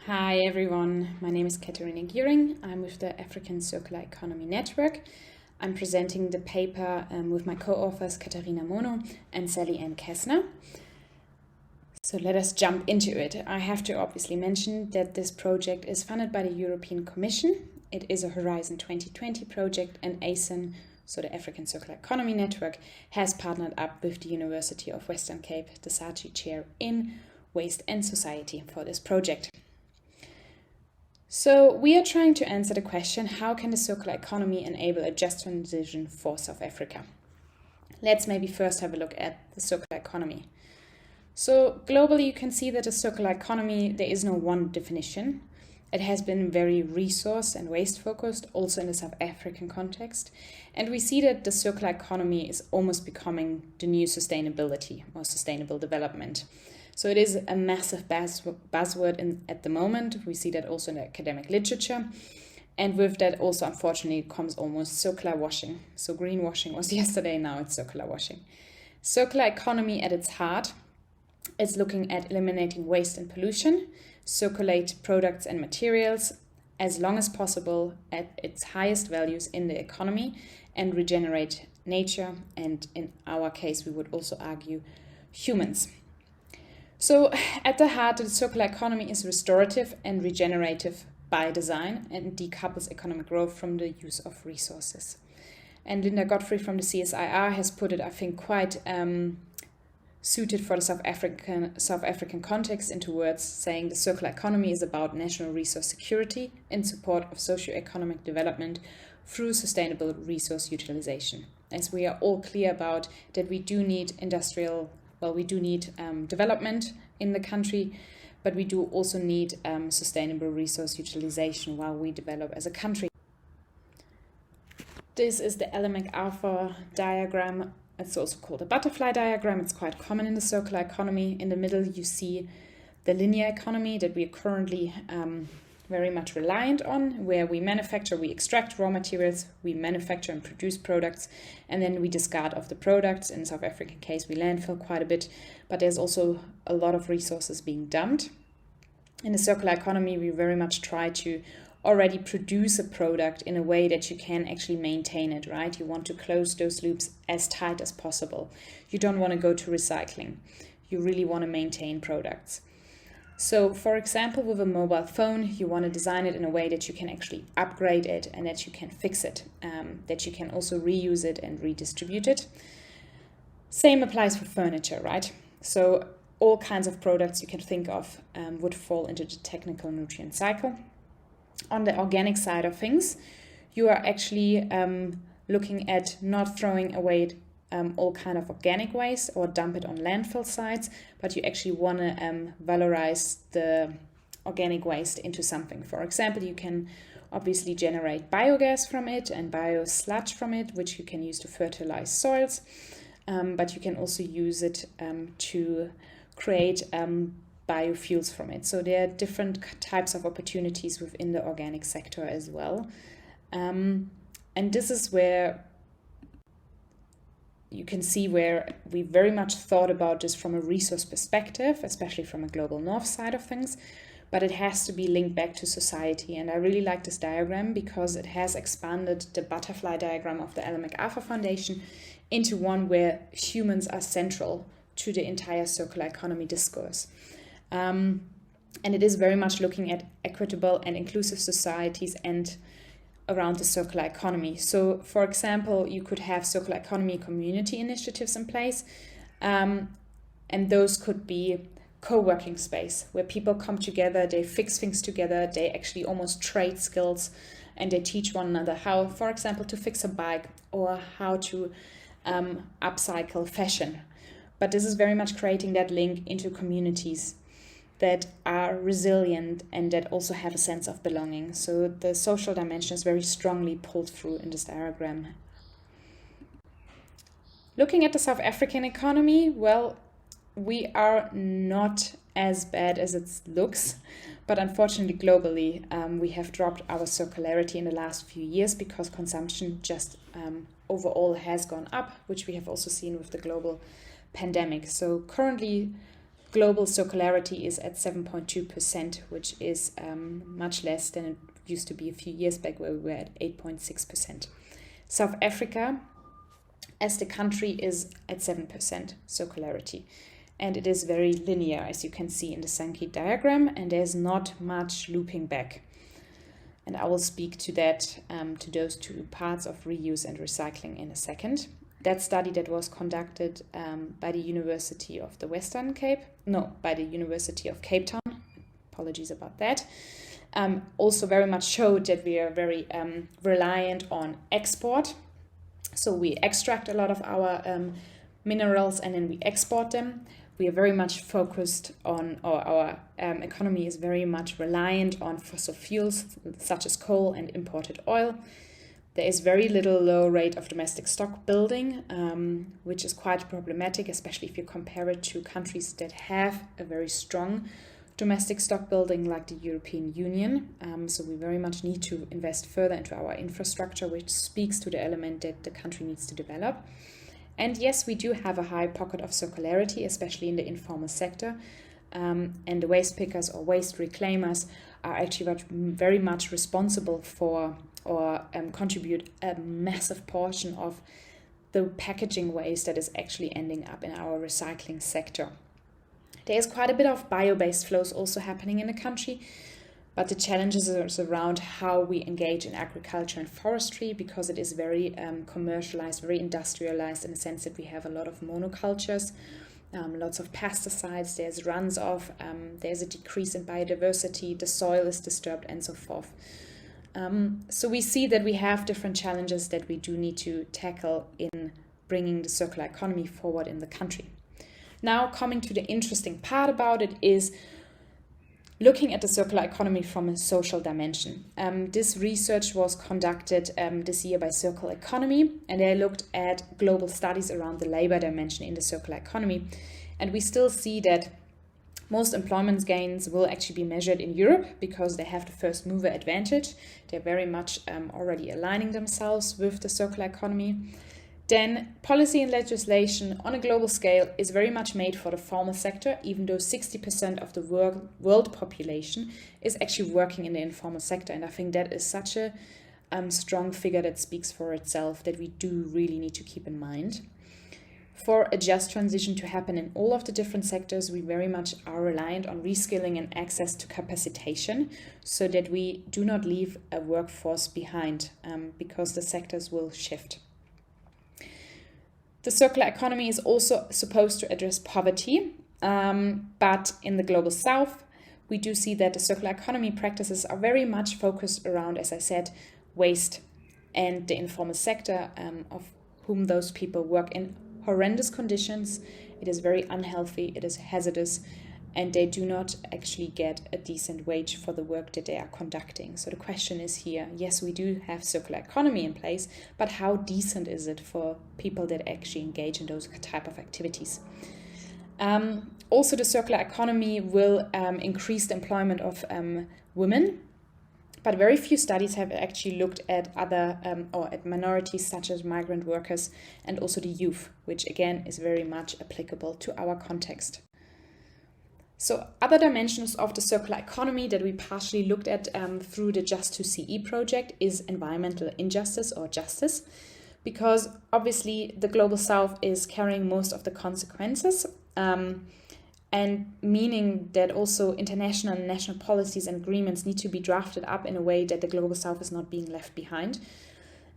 Hi everyone, my name is Katharina Gihring. I'm with the African Circular Economy Network. I'm presenting the paper with my co-authors Katharina Mono and Sally Ann Kessner. So let us jump into it. I have to obviously mention that this project is funded by the European Commission. It is a Horizon 2020 project, and ASIN, so the African Circular Economy Network, has partnered up with the University of Western Cape, the Saatchi Chair in Waste and Society, for this project. So we are trying to answer the question, how can the circular economy enable a just transition for South Africa? Let's maybe first have a look at the circular economy. So globally, you can see that the circular economy, there is no one definition. It has been very resource and waste focused, also in the South African context. And we see that the circular economy is almost becoming the new sustainability or sustainable development. So it is a massive buzzword at the moment. We see that also in the academic literature. And with that also, unfortunately, comes almost circular washing. So greenwashing was yesterday, now it's circular washing. Circular economy at its heart is looking at eliminating waste and pollution, circulate products and materials as long as possible at its highest values in the economy, and regenerate nature, and in our case, we would also argue humans. So at the heart, the circular economy is restorative and regenerative by design and decouples economic growth from the use of resources. And Linda Godfrey from the CSIR has put it, I think, quite suited for the South African context into words, saying the circular economy is about national resource security in support of socio-economic development through sustainable resource utilization. As we are all clear about that we do need development in the country, but we do also need sustainable resource utilization while we develop as a country. This is the LMAC alpha diagram. It's also called a butterfly diagram. It's quite common in the circular economy. In the middle, you see the linear economy that we are currently very much reliant on, where we manufacture, we extract raw materials, we manufacture and produce products, and then we discard of the products. In the South African case, we landfill quite a bit, but there's also a lot of resources being dumped. In the circular economy, we very much try to already produce a product in a way that you can actually maintain it, right? You want to close those loops as tight as possible. You don't want to go to recycling. You really want to maintain products. So, for example, with a mobile phone, you want to design it in a way that you can actually upgrade it and that you can fix it, that you can also reuse it and redistribute it. Same applies for furniture, right? So all kinds of products you can think of would fall into the technical nutrient cycle. On the organic side of things, you are actually looking at not throwing away all kind of organic waste or dump it on landfill sites, but you actually want to valorize the organic waste into something. For example, you can obviously generate biogas from it and biosludge from it, which you can use to fertilize soils, but you can also use it to create biofuels from it. So there are different types of opportunities within the organic sector as well. And this is where you can see where we very much thought about this from a resource perspective, especially from a global north side of things, but it has to be linked back to society. And I really like this diagram because it has expanded the butterfly diagram of the LMAC Alpha Foundation into one where humans are central to the entire circular economy discourse. And it is very much looking at equitable and inclusive societies and around the circular economy. So, for example, you could have circular economy community initiatives in place, and those could be co-working space where people come together, they fix things together, they actually almost trade skills, and they teach one another how, for example, to fix a bike or how to upcycle fashion. But this is very much creating that link into communities that are resilient and that also have a sense of belonging. So the social dimension is very strongly pulled through in this diagram. Looking at the South African economy, well, we are not as bad as it looks, but unfortunately globally we have dropped our circularity in the last few years because consumption just overall has gone up, which we have also seen with the global pandemic. So currently global circularity is at 7.2%, which is much less than it used to be a few years back, where we were at 8.6%. South Africa, as the country, is at 7% circularity. And it is very linear, as you can see in the Sankey diagram, and there's not much looping back. And I will speak to that, to those two parts of reuse and recycling in a second. That study that was conducted by the University of the by the University of Cape Town, apologies about that, also very much showed that we are very reliant on export. So we extract a lot of our minerals and then we export them. We are very much focused on, or our economy is very much reliant on fossil fuels such as coal and imported oil. There is very little low rate of domestic stock building, which is quite problematic, especially if you compare it to countries that have a very strong domestic stock building like the European Union. So we very much need to invest further into our infrastructure, which speaks to the element that the country needs to develop. And yes, we do have a high pocket of circularity, especially in the informal sector. And the waste pickers or waste reclaimers are actually very much responsible for or contribute a massive portion of the packaging waste that is actually ending up in our recycling sector. There is quite a bit of bio-based flows also happening in the country, but the challenges are around how we engage in agriculture and forestry, because it is very commercialized, very industrialized in the sense that we have a lot of monocultures, lots of pesticides, there's runs-off, there's a decrease in biodiversity, the soil is disturbed, and so forth. So we see that we have different challenges that we do need to tackle in bringing the circular economy forward in the country. Now, coming to the interesting part about it is looking at the circular economy from a social dimension. This research was conducted this year by Circle Economy, and they looked at global studies around the labor dimension in the circular economy. And we still see that most employment gains will actually be measured in Europe because they have the first mover advantage. They're very much already aligning themselves with the circular economy. Then policy and legislation on a global scale is very much made for the formal sector, even though 60% of the world population is actually working in the informal sector. And I think that is such a strong figure that speaks for itself that we do really need to keep in mind. For a just transition to happen in all of the different sectors, we very much are reliant on reskilling and access to capacitation so that we do not leave a workforce behind because the sectors will shift. The circular economy is also supposed to address poverty, but in the global south, we do see that the circular economy practices are very much focused around, as I said, waste and the informal sector of whom those people work in horrendous conditions. It is very unhealthy, it is hazardous, and they do not actually get a decent wage for the work that they are conducting. So the question is here, yes, we do have circular economy in place, but how decent is it for people that actually engage in those type of activities? Also, the circular economy will increase the employment of women, but very few studies have actually looked at other or at minorities such as migrant workers and also the youth, which again is very much applicable to our context. So other dimensions of the circular economy that we partially looked at through the Just2CE project is environmental injustice or justice, because obviously the Global South is carrying most of the consequences, and meaning that also international and national policies and agreements need to be drafted up in a way that the Global South is not being left behind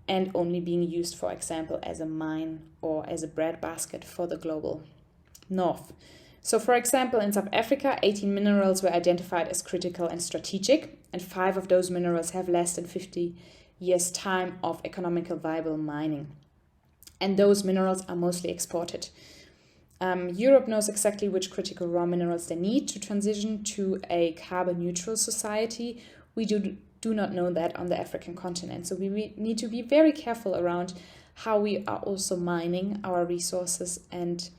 and only being used, for example, as a mine or as a breadbasket for the Global North. So, for example, in South Africa, 18 minerals were identified as critical and strategic, and 5 of those minerals have less than 50 years' time of economical viable mining. And those minerals are mostly exported. Europe knows exactly which critical raw minerals they need to transition to a carbon-neutral society. We do not know that on the African continent. So we need to be very careful around how we are also mining our resources and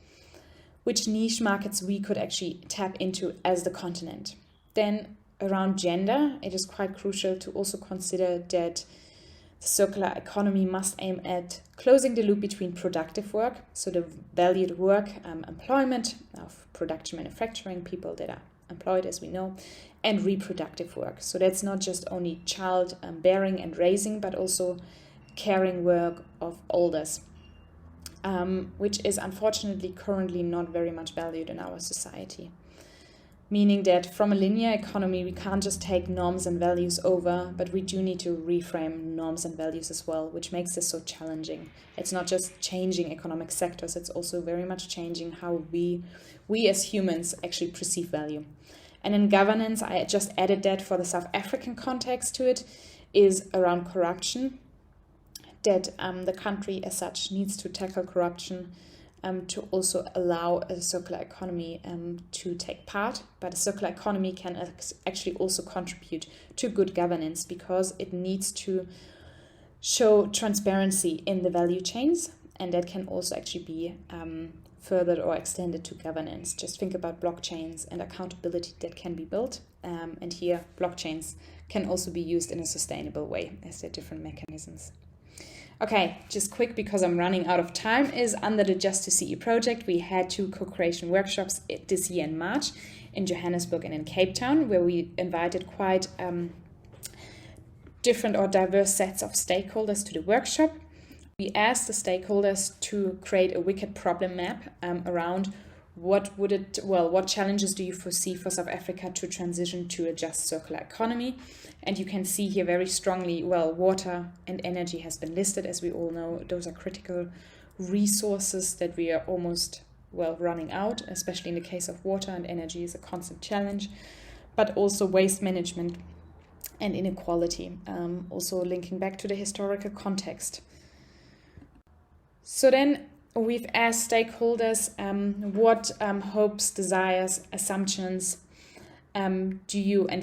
which niche markets we could actually tap into as the continent. Then around gender, it is quite crucial to also consider that The circular economy must aim at closing the loop between productive work, so the valued work, employment of production manufacturing, people that are employed, as we know, and reproductive work. So that's not just only child bearing and raising, but also caring work of elders, which is unfortunately currently not very much valued in our society. Meaning that from a linear economy, we can't just take norms and values over, but we do need to reframe norms and values as well, which makes this so challenging. It's not just changing economic sectors, it's also very much changing how we as humans actually perceive value. And in governance, I just added that for the South African context to it, is around corruption, that the country as such needs to tackle corruption to also allow a circular economy to take part. But a circular economy can actually also contribute to good governance, because it needs to show transparency in the value chains, and that can also actually be furthered or extended to governance. Just think about blockchains and accountability that can be built, and here blockchains can also be used in a sustainable way, as there are different mechanisms. Okay, just quick, because I'm running out of time, is under the Just to CE project, we had 2 co-creation workshops this year in March in Johannesburg and in Cape Town, where we invited quite different or diverse sets of stakeholders to the workshop. We asked the stakeholders to create a wicked problem map around what challenges do you foresee for South Africa to transition to a just circular economy. And you can see here very strongly, water and energy has been listed. As we all know, those are critical resources that we are almost, running out, especially in the case of water, and energy is a constant challenge, but also waste management and inequality, also linking back to the historical context. So then we've asked stakeholders what hopes, desires, assumptions and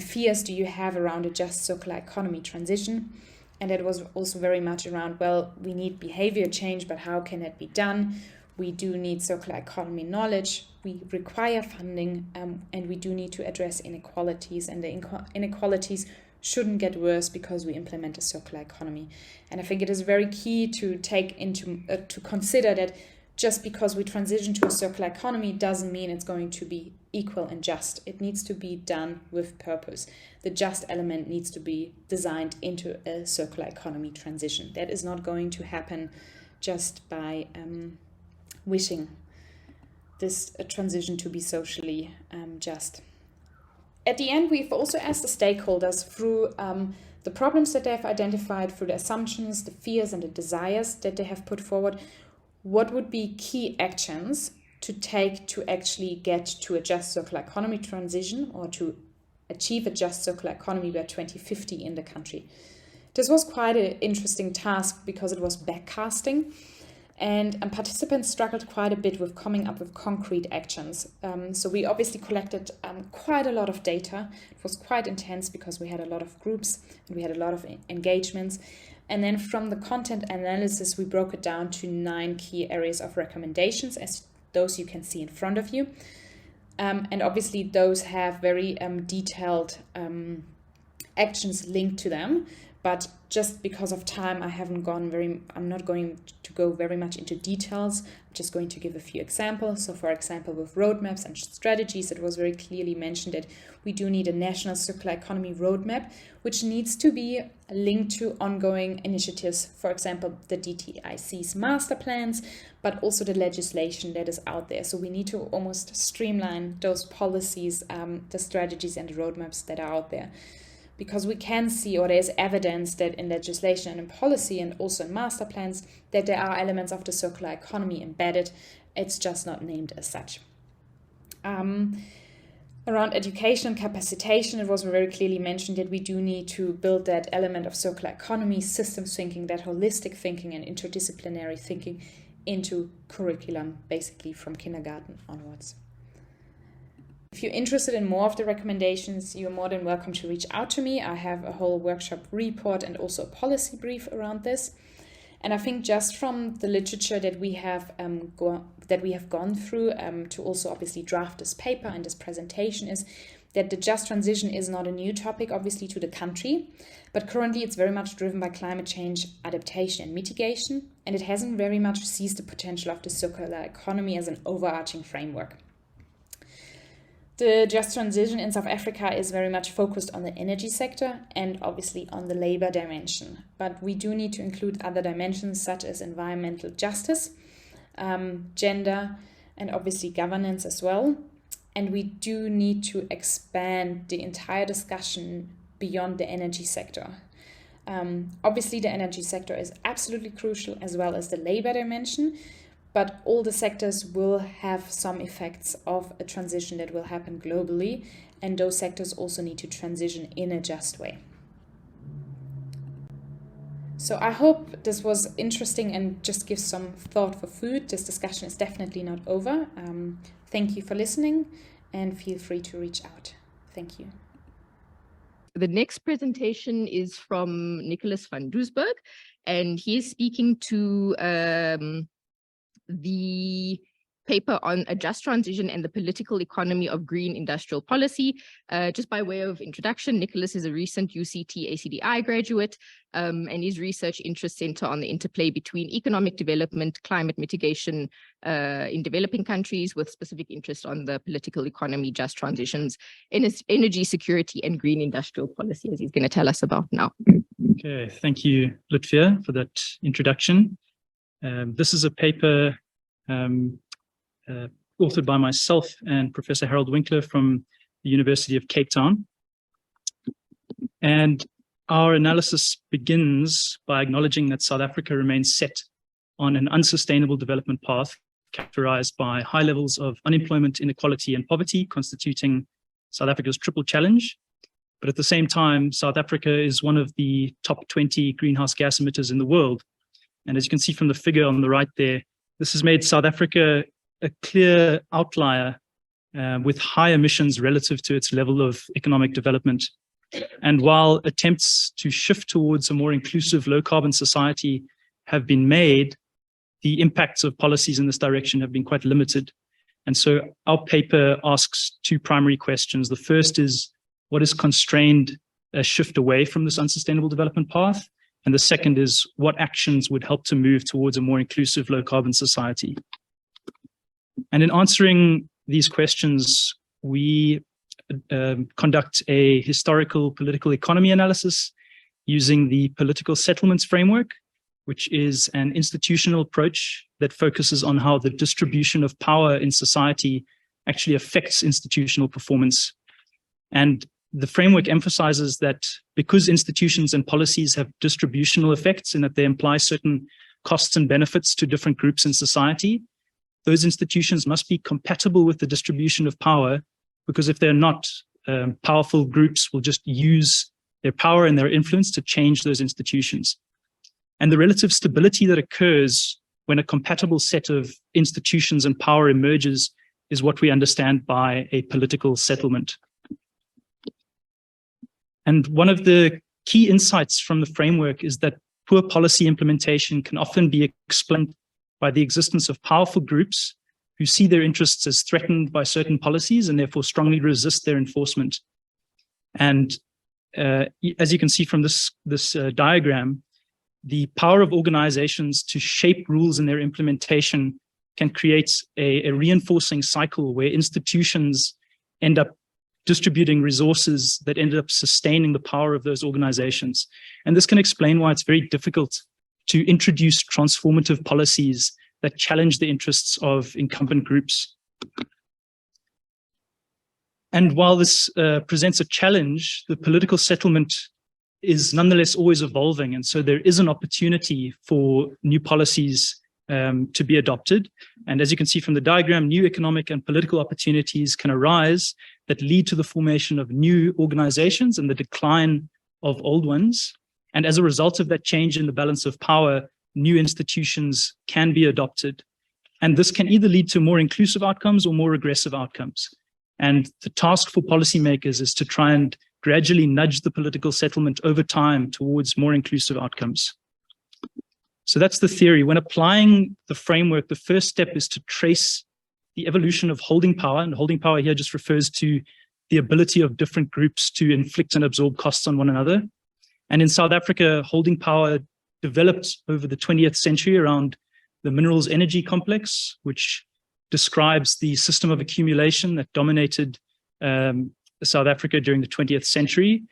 fears do you have around a just circular economy transition? And it was also very much around, we need behavior change, but how can it be done? We do need circular economy knowledge, we require funding, and we do need to address inequalities, and the inequalities shouldn't get worse because we implement a circular economy. And I think it is very key to take into to consider that just because we transition to a circular economy doesn't mean it's going to be equal and just. It needs to be done with purpose. The just element needs to be designed into a circular economy transition. That is not going to happen just by wishing this transition to be socially just. At the end, we've also asked the stakeholders through the problems that they have identified, through the assumptions, the fears and the desires that they have put forward, what would be key actions to take to actually get to a just circular economy transition, or to achieve a just circular economy by 2050 in the country. This was quite an interesting task because it was backcasting, and participants struggled quite a bit with coming up with concrete actions. So we obviously collected quite a lot of data. It was quite intense because we had a lot of groups and we had a lot of engagements. And then from the content analysis, we broke it down to 9 key areas of recommendations, as those you can see in front of you. And obviously those have very detailed actions linked to them. But just because of time, I'm not going to go very much into details. I'm just going to give a few examples. So for example, with roadmaps and strategies, it was very clearly mentioned that we do need a national circular economy roadmap, which needs to be linked to ongoing initiatives. For example, the DTIC's master plans, but also the legislation that is out there. So we need to almost streamline those policies, the strategies and the roadmaps that are out there. Because we can see, or there's evidence that in legislation and in policy and also in master plans, that there are elements of the circular economy embedded. It's just not named as such. Around education and capacitation, it was very clearly mentioned that we do need to build that element of circular economy, systems thinking, that holistic thinking and interdisciplinary thinking into curriculum, basically from kindergarten onwards. If you're interested in more of the recommendations, you're more than welcome to reach out to me. I have a whole workshop report and also a policy brief around this. And I think just from the literature that we have gone through to also obviously draft this paper and this presentation, is that the just transition is not a new topic, obviously, to the country, but currently it's very much driven by climate change adaptation and mitigation, and it hasn't very much seized the potential of the circular economy as an overarching framework. The just transition in South Africa is very much focused on the energy sector and obviously on the labor dimension. But we do need to include other dimensions such as environmental justice, gender, and obviously governance as well. And we do need to expand the entire discussion beyond the energy sector. Obviously, the energy sector is absolutely crucial, as well as the labor dimension. But all the sectors will have some effects of a transition that will happen globally, and those sectors also need to transition in a just way. So I hope this was interesting and just gives some thought for food. This discussion is definitely not over. Thank you for listening, and feel free to reach out. Thank you. The next presentation is from Nicholas van Doesburgh, and he is speaking to the paper on a just transition and the political economy of green industrial policy. Just by way of introduction, Nicholas is a recent UCT ACDI graduate, and his research interests center on the interplay between economic development, climate mitigation in developing countries, with specific interest on the political economy, just transitions, energy security, and green industrial policy, as he's going to tell us about now. Okay, thank you, Lutfiyah, for that introduction. This is a paper authored by myself and Professor Harold Winkler from the University of Cape Town. And our analysis begins by acknowledging that South Africa remains set on an unsustainable development path characterized by high levels of unemployment, inequality, and poverty, constituting South Africa's triple challenge. But at the same time, South Africa is one of the top 20 greenhouse gas emitters in the world. And as you can see from the figure on the right there, this has made South Africa a clear outlier with high emissions relative to its level of economic development. And while attempts to shift towards a more inclusive, low-carbon society have been made, the impacts of policies in this direction have been quite limited. And so our paper asks two primary questions. The first is, what has constrained a shift away from this unsustainable development path? And the second is, what actions would help to move towards a more inclusive, low-carbon society? And in answering these questions, we conduct a historical political economy analysis using the political settlements framework, which is an institutional approach that focuses on how the distribution of power in society actually affects institutional performance. And the framework emphasizes that because institutions and policies have distributional effects in that they imply certain costs and benefits to different groups in society, those institutions must be compatible with the distribution of power, because if they're not, powerful groups will just use their power and their influence to change those institutions. And the relative stability that occurs when a compatible set of institutions and power emerges is what we understand by a political settlement. And one of the key insights from the framework is that poor policy implementation can often be explained by the existence of powerful groups who see their interests as threatened by certain policies and therefore strongly resist their enforcement. And as you can see from this diagram, the power of organizations to shape rules in their implementation can create a reinforcing cycle where institutions end up distributing resources that ended up sustaining the power of those organizations. And this can explain why it's very difficult to introduce transformative policies that challenge the interests of incumbent groups. And while this presents a challenge, the political settlement is nonetheless always evolving. And so there is an opportunity for new policies to be adopted. And as you can see from the diagram, new economic and political opportunities can arise that lead to the formation of new organizations and the decline of old ones. And as a result of that change in the balance of power, new institutions can be adopted. And this can either lead to more inclusive outcomes or more regressive outcomes. And the task for policymakers is to try and gradually nudge the political settlement over time towards more inclusive outcomes. So that's the theory. When applying the framework, the first step is to trace the evolution of holding power. And holding power here just refers to the ability of different groups to inflict and absorb costs on one another. And in South Africa, holding power developed over the 20th century around the minerals energy complex, which describes the system of accumulation that dominated South Africa during the 20th century,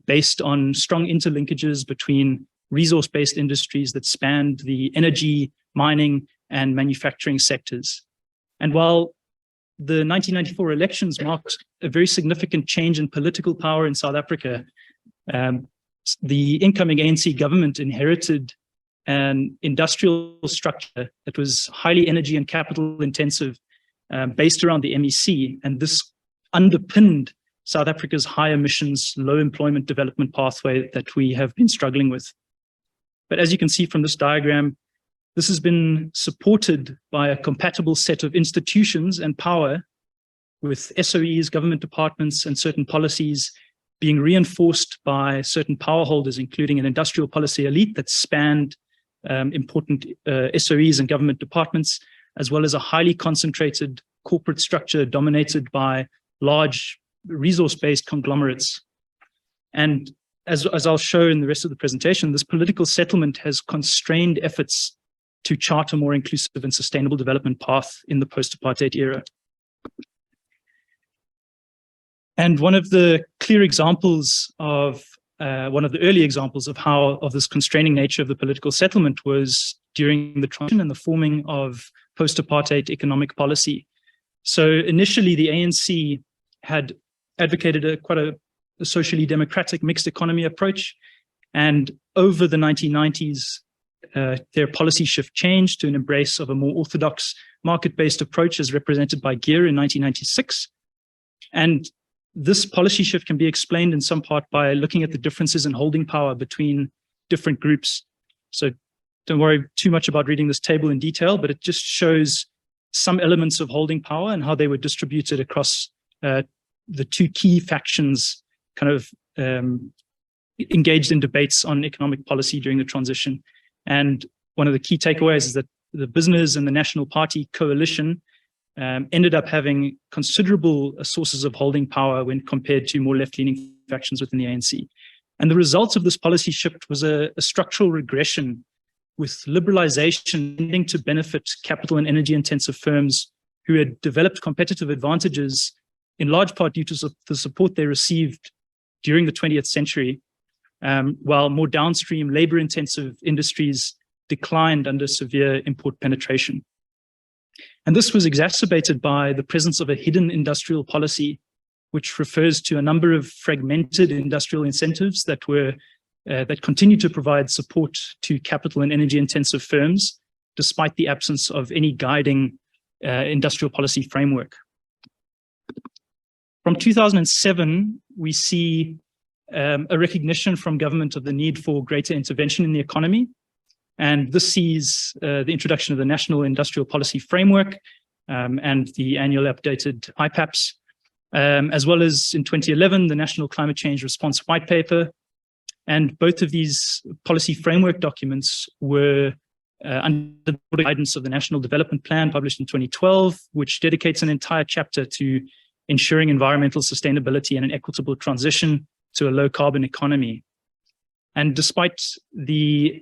based on strong interlinkages between resource-based industries that spanned the energy, mining, and manufacturing sectors. And while the 1994 elections marked a very significant change in political power in South Africa, the incoming ANC government inherited an industrial structure that was highly energy and capital intensive, based around the MEC, and this underpinned South Africa's high emissions, low employment development pathway that we have been struggling with. But as you can see from this diagram, this has been supported by a compatible set of institutions and power, with SOEs, government departments, and certain policies being reinforced by certain power holders, including an industrial policy elite that spanned important SOEs and government departments, as well as a highly concentrated corporate structure dominated by large resource-based conglomerates. And as I'll show in the rest of the presentation, this political settlement has constrained efforts to chart a more inclusive and sustainable development path in the post-apartheid era. And one of the clear examples of, one of the early examples of this constraining nature of the political settlement was during the transition and the forming of post-apartheid economic policy. So initially, the ANC had advocated quite a socially democratic mixed economy approach. And over the 1990s, their policy shift changed to an embrace of a more orthodox market-based approach as represented by Gihring in 1996. And this policy shift can be explained in some part by looking at the differences in holding power between different groups. So don't worry too much about reading this table in detail, but it just shows some elements of holding power and how they were distributed across the two key factions kind of engaged in debates on economic policy during the transition. And one of the key takeaways is that the business and the National Party coalition ended up having considerable sources of holding power when compared to more left-leaning factions within the ANC. And the result of this policy shift was a structural regression, with liberalization tending to benefit capital and energy-intensive firms who had developed competitive advantages in large part due to the support they received during the 20th century, while more downstream labor-intensive industries declined under severe import penetration. And this was exacerbated by the presence of a hidden industrial policy, which refers to a number of fragmented industrial incentives that continue to provide support to capital and energy-intensive firms, despite the absence of any guiding industrial policy framework. From 2007, we see a recognition from government of the need for greater intervention in the economy. And this sees the introduction of the National Industrial Policy Framework and the annual updated IPAPs, as well as in 2011, the National Climate Change Response White Paper. And both of these policy framework documents were under the guidance of the National Development Plan published in 2012, which dedicates an entire chapter to ensuring environmental sustainability and an equitable transition to a low carbon economy. And despite the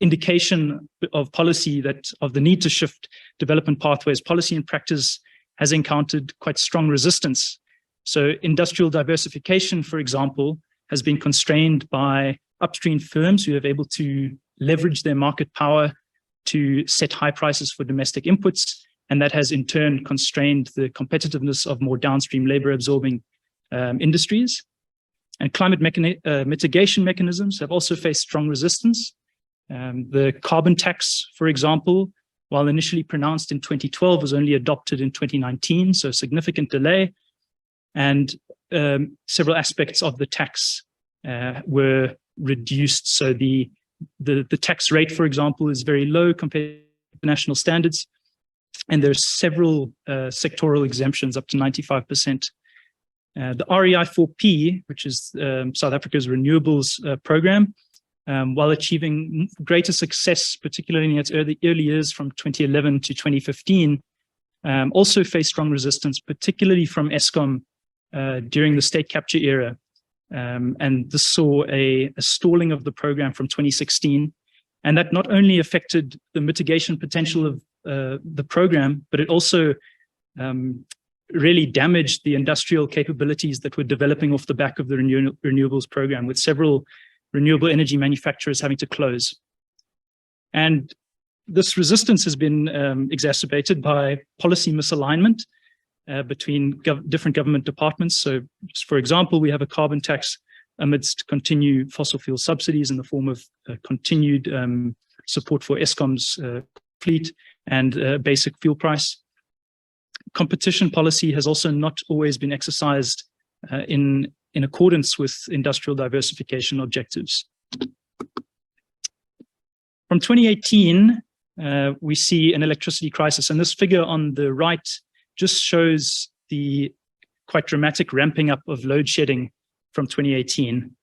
indication of policy of the need to shift development pathways, policy in practice has encountered quite strong resistance. So industrial diversification, for example, has been constrained by upstream firms who have able to leverage their market power to set high prices for domestic inputs. And that has in turn constrained the competitiveness of more downstream labor absorbing industries. And climate mitigation mechanisms have also faced strong resistance. The carbon tax, for example, while initially pronounced in 2012, was only adopted in 2019, so a significant delay. And several aspects of the tax were reduced. So the tax rate, for example, is very low compared to national standards. And there's several sectoral exemptions up to 95%. The REI4P, which is South Africa's renewables program, while achieving greater success, particularly in its early years from 2011 to 2015, also faced strong resistance, particularly from Eskom, during the state capture era. And this saw a stalling of the program from 2016. And that not only affected the mitigation potential of the program, but it also really damaged the industrial capabilities that were developing off the back of the renewables program, with several renewable energy manufacturers having to close. And this resistance has been exacerbated by policy misalignment between different government departments. So, just for example, we have a carbon tax amidst continued fossil fuel subsidies in the form of continued support for Eskom's fleet and basic fuel price. Competition policy has also not always been exercised in accordance with industrial diversification objectives. From 2018, we see an electricity crisis, and this figure on the right just shows the quite dramatic ramping up of load shedding from 2018.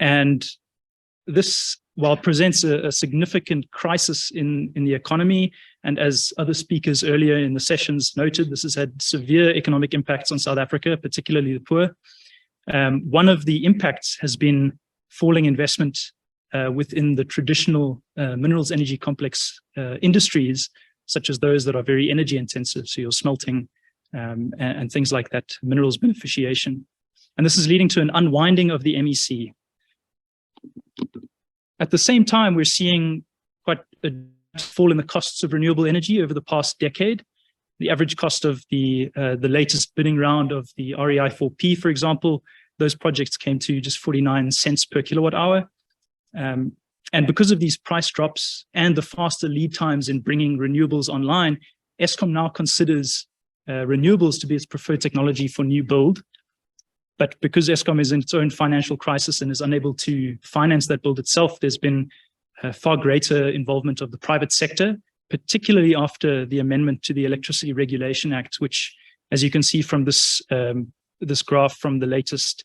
And this, while presents a significant crisis in the economy, and as other speakers earlier in the sessions noted, this has had severe economic impacts on South Africa, particularly the poor. One of the impacts has been falling investment within the traditional minerals energy complex industries, such as those that are very energy intensive, so your smelting and things like that, minerals beneficiation. And this is leading to an unwinding of the MEC. At the same time, we're seeing quite a fall in the costs of renewable energy over the past decade. The average cost of the latest bidding round of the REI4P, for example, those projects came to just 49 cents per kilowatt hour. And because of these price drops and the faster lead times in bringing renewables online, Eskom now considers renewables to be its preferred technology for new build. But because Eskom is in its own financial crisis and is unable to finance that build itself, there's been far greater involvement of the private sector, particularly after the amendment to the Electricity Regulation Act, which, as you can see from this graph from the latest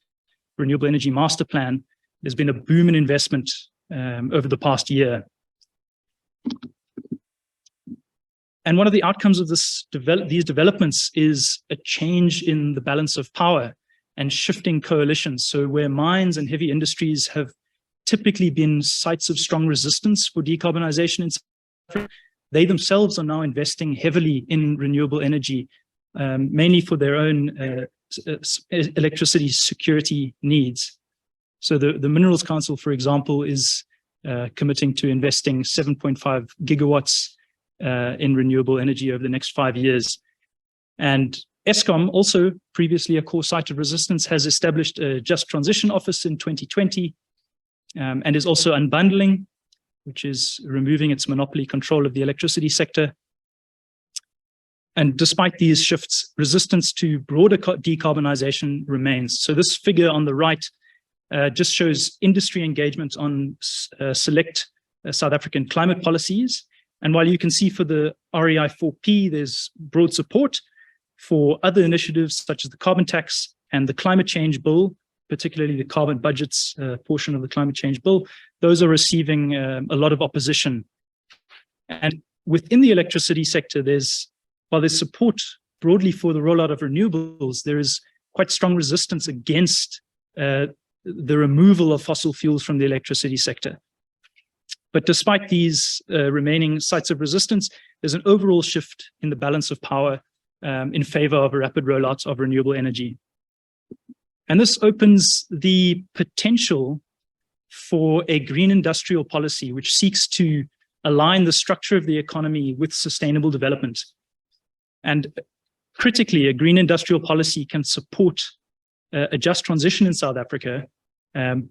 Renewable Energy Master Plan, there's been a boom in investment over the past year. And one of the outcomes of these developments is a change in the balance of power and shifting coalitions. So where mines and heavy industries have typically been sites of strong resistance for decarbonization in South Africa, they themselves are now investing heavily in renewable energy, mainly for their own electricity security needs. So the Minerals Council, for example, is committing to investing 7.5 gigawatts in renewable energy over the next 5 years. And Eskom, also previously a core site of resistance, has established a Just Transition Office in 2020 and is also unbundling, which is removing its monopoly control of the electricity sector. And despite these shifts, resistance to broader decarbonization remains. So this figure on the right just shows industry engagement on select South African climate policies. And while you can see for the REI4P, there's broad support for other initiatives such as the carbon tax and the climate change bill, particularly the carbon budgets portion of the climate change bill, those are receiving a lot of opposition. And within the electricity sector, while there's support broadly for the rollout of renewables, there is quite strong resistance against the removal of fossil fuels from the electricity sector. But despite these remaining sites of resistance, there's an overall shift in the balance of power in favor of a rapid rollout of renewable energy. And this opens the potential for a green industrial policy which seeks to align the structure of the economy with sustainable development. And critically, a green industrial policy can support a just transition in South Africa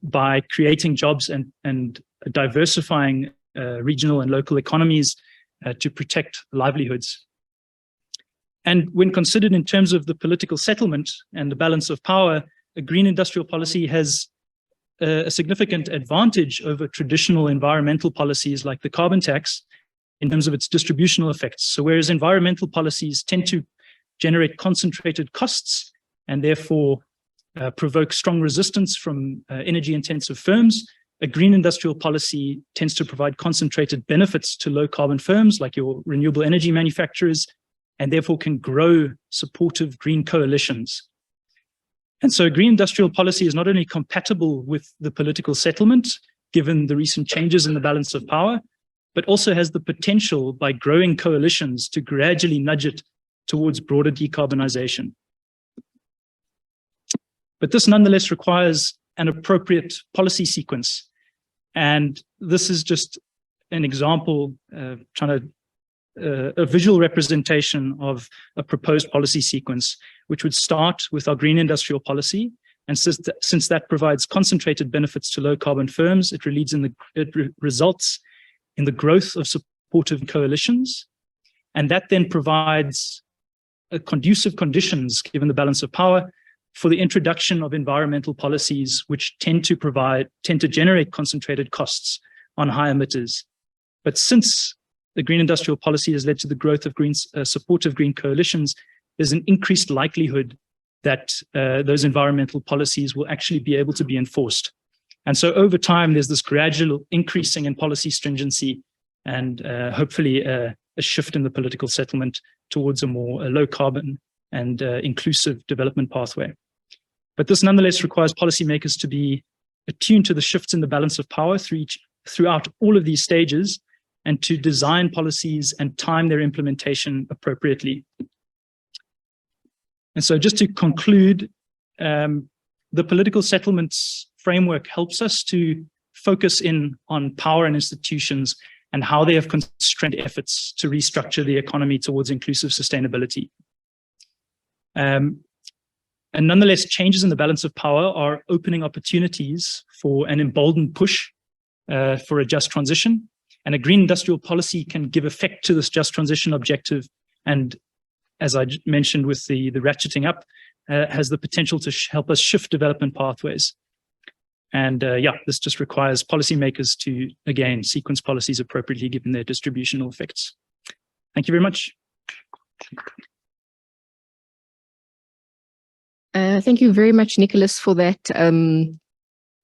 by creating jobs and diversifying regional and local economies to protect livelihoods. And when considered in terms of the political settlement and the balance of power, a green industrial policy has a significant advantage over traditional environmental policies like the carbon tax in terms of its distributional effects. So whereas environmental policies tend to generate concentrated costs and therefore provoke strong resistance from energy-intensive firms, a green industrial policy tends to provide concentrated benefits to low-carbon firms like your renewable energy manufacturers and therefore can grow supportive green coalitions. And so green industrial policy is not only compatible with the political settlement, given the recent changes in the balance of power, but also has the potential, by growing coalitions, to gradually nudge it towards broader decarbonization. But this nonetheless requires an appropriate policy sequence. And this is just an example, a visual representation of a proposed policy sequence, which would start with our green industrial policy. And since that provides concentrated benefits to low carbon firms, it results in the growth of supportive coalitions. And that then provides conducive conditions, given the balance of power, for the introduction of environmental policies, which tend to generate concentrated costs on high emitters. But since the green industrial policy has led to the growth of supportive green coalitions, there's an increased likelihood that those environmental policies will actually be able to be enforced. And so over time, there's this gradual increasing in policy stringency and hopefully a shift in the political settlement towards a more low carbon and inclusive development pathway. But this nonetheless requires policymakers to be attuned to the shifts in the balance of power throughout all of these stages, and to design policies and time their implementation appropriately. And so just to conclude, the political settlements framework helps us to focus in on power and institutions and how they have constrained efforts to restructure the economy towards inclusive sustainability. And nonetheless, changes in the balance of power are opening opportunities for an emboldened push for a just transition. And a green industrial policy can give effect to this just transition objective. And as I mentioned with the ratcheting up, has the potential to help us shift development pathways. And this just requires policymakers to, again, sequence policies appropriately given their distributional effects. Thank you very much. Thank you very much, Nicholas, for that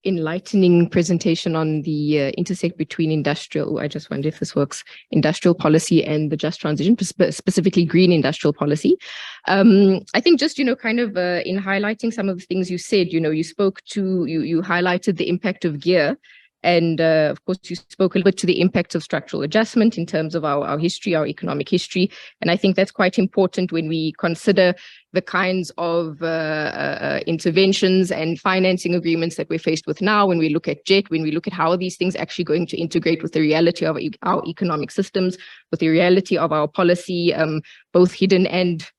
enlightening presentation on the intersect between industrial, I just wonder if this works, industrial policy and the just transition, specifically green industrial policy. I think just, kind of in highlighting some of the things you said, you highlighted the impact of gear. And of course, you spoke a little bit to the impact of structural adjustment in terms of our history, our economic history. And I think that's quite important when we consider the kinds of interventions and financing agreements that we're faced with now, when we look at JET, when we look at how are these things actually going to integrate with the reality of our economic systems, with the reality of our policy, both hidden and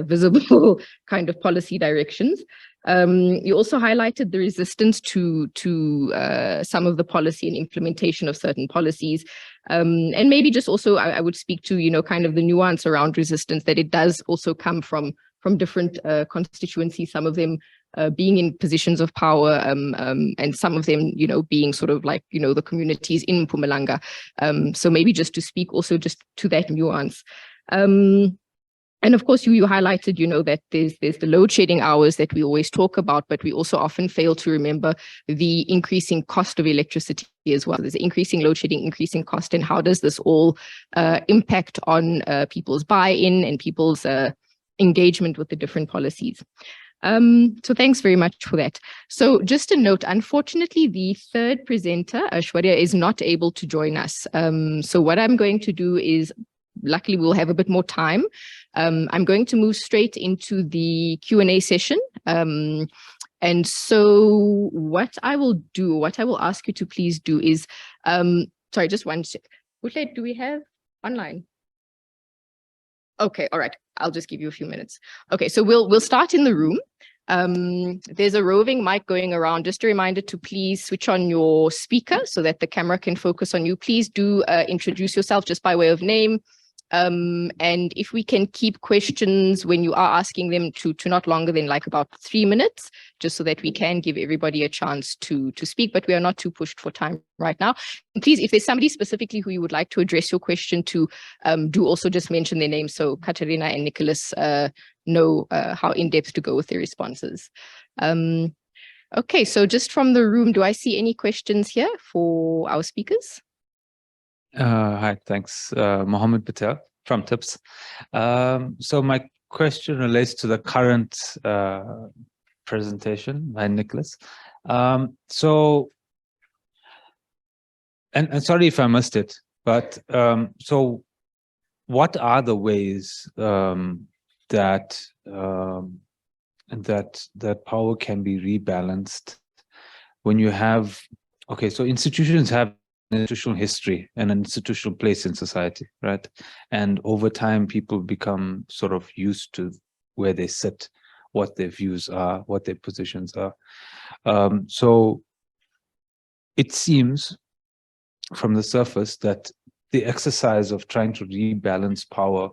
visible kind of policy directions. You also highlighted the resistance to some of the policy and implementation of certain policies. And maybe just also I would speak to, kind of the nuance around resistance, that it does also come from different constituencies, some of them being in positions of power, and some of them, being sort of like, the communities in Mpumalanga. So maybe just to speak also just to that nuance. And of course, you highlighted, that there's the load shedding hours that we always talk about, but we also often fail to remember the increasing cost of electricity as well. There's increasing load shedding, increasing cost, and how does this all impact on people's buy-in and people's engagement with the different policies. So thanks very much for that. So just a note, unfortunately, the third presenter, Aishwarya, is not able to join us. So what I'm going to do is, luckily we'll have a bit more time. I'm going to move straight into the Q&A session. And so what I will ask you to please do is, sorry, just one sec. Do we have online? Okay, all right. I'll just give you a few minutes. Okay, so we'll start in the room. There's a roving mic going around. Just a reminder to please switch on your speaker so that the camera can focus on you. Please do introduce yourself just by way of name. And if we can keep questions when you are asking them to not longer than like about 3 minutes, just so that we can give everybody a chance to speak, but we are not too pushed for time right now. And please, if there's somebody specifically who you would like to address your question to, do also just mention their name so Katharina and Nicholas know how in-depth to go with their responses. Okay, so just from the room, do I see any questions here for our speakers? Hi, thanks. Mohammed Patel. from tips. So my question relates to the current presentation by Nicholas. So, and sorry if I missed it, but so what are the ways that power can be rebalanced when you have, okay, so institutions have an institutional history and an institutional place in society, right? And over time, people become sort of used to where they sit, what their views are, what their positions are. So it seems from the surface that the exercise of trying to rebalance power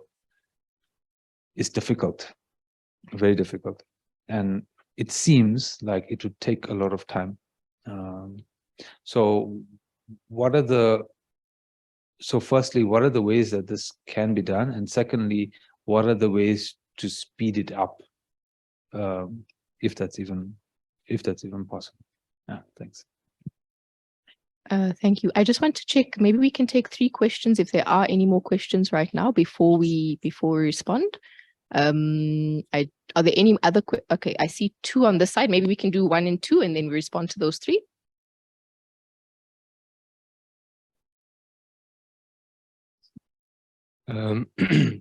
is difficult, very difficult. And it seems like it would take a lot of time. So firstly, what are the ways that this can be done? And secondly, what are the ways to speed it up? If that's even possible. Yeah, thanks. Thank you. I just want to check, maybe we can take 3 questions if there are any more questions right now before we respond. Are there any other okay, I see 2 on this side. Maybe we can do 1 and 2 and then we respond to those 3.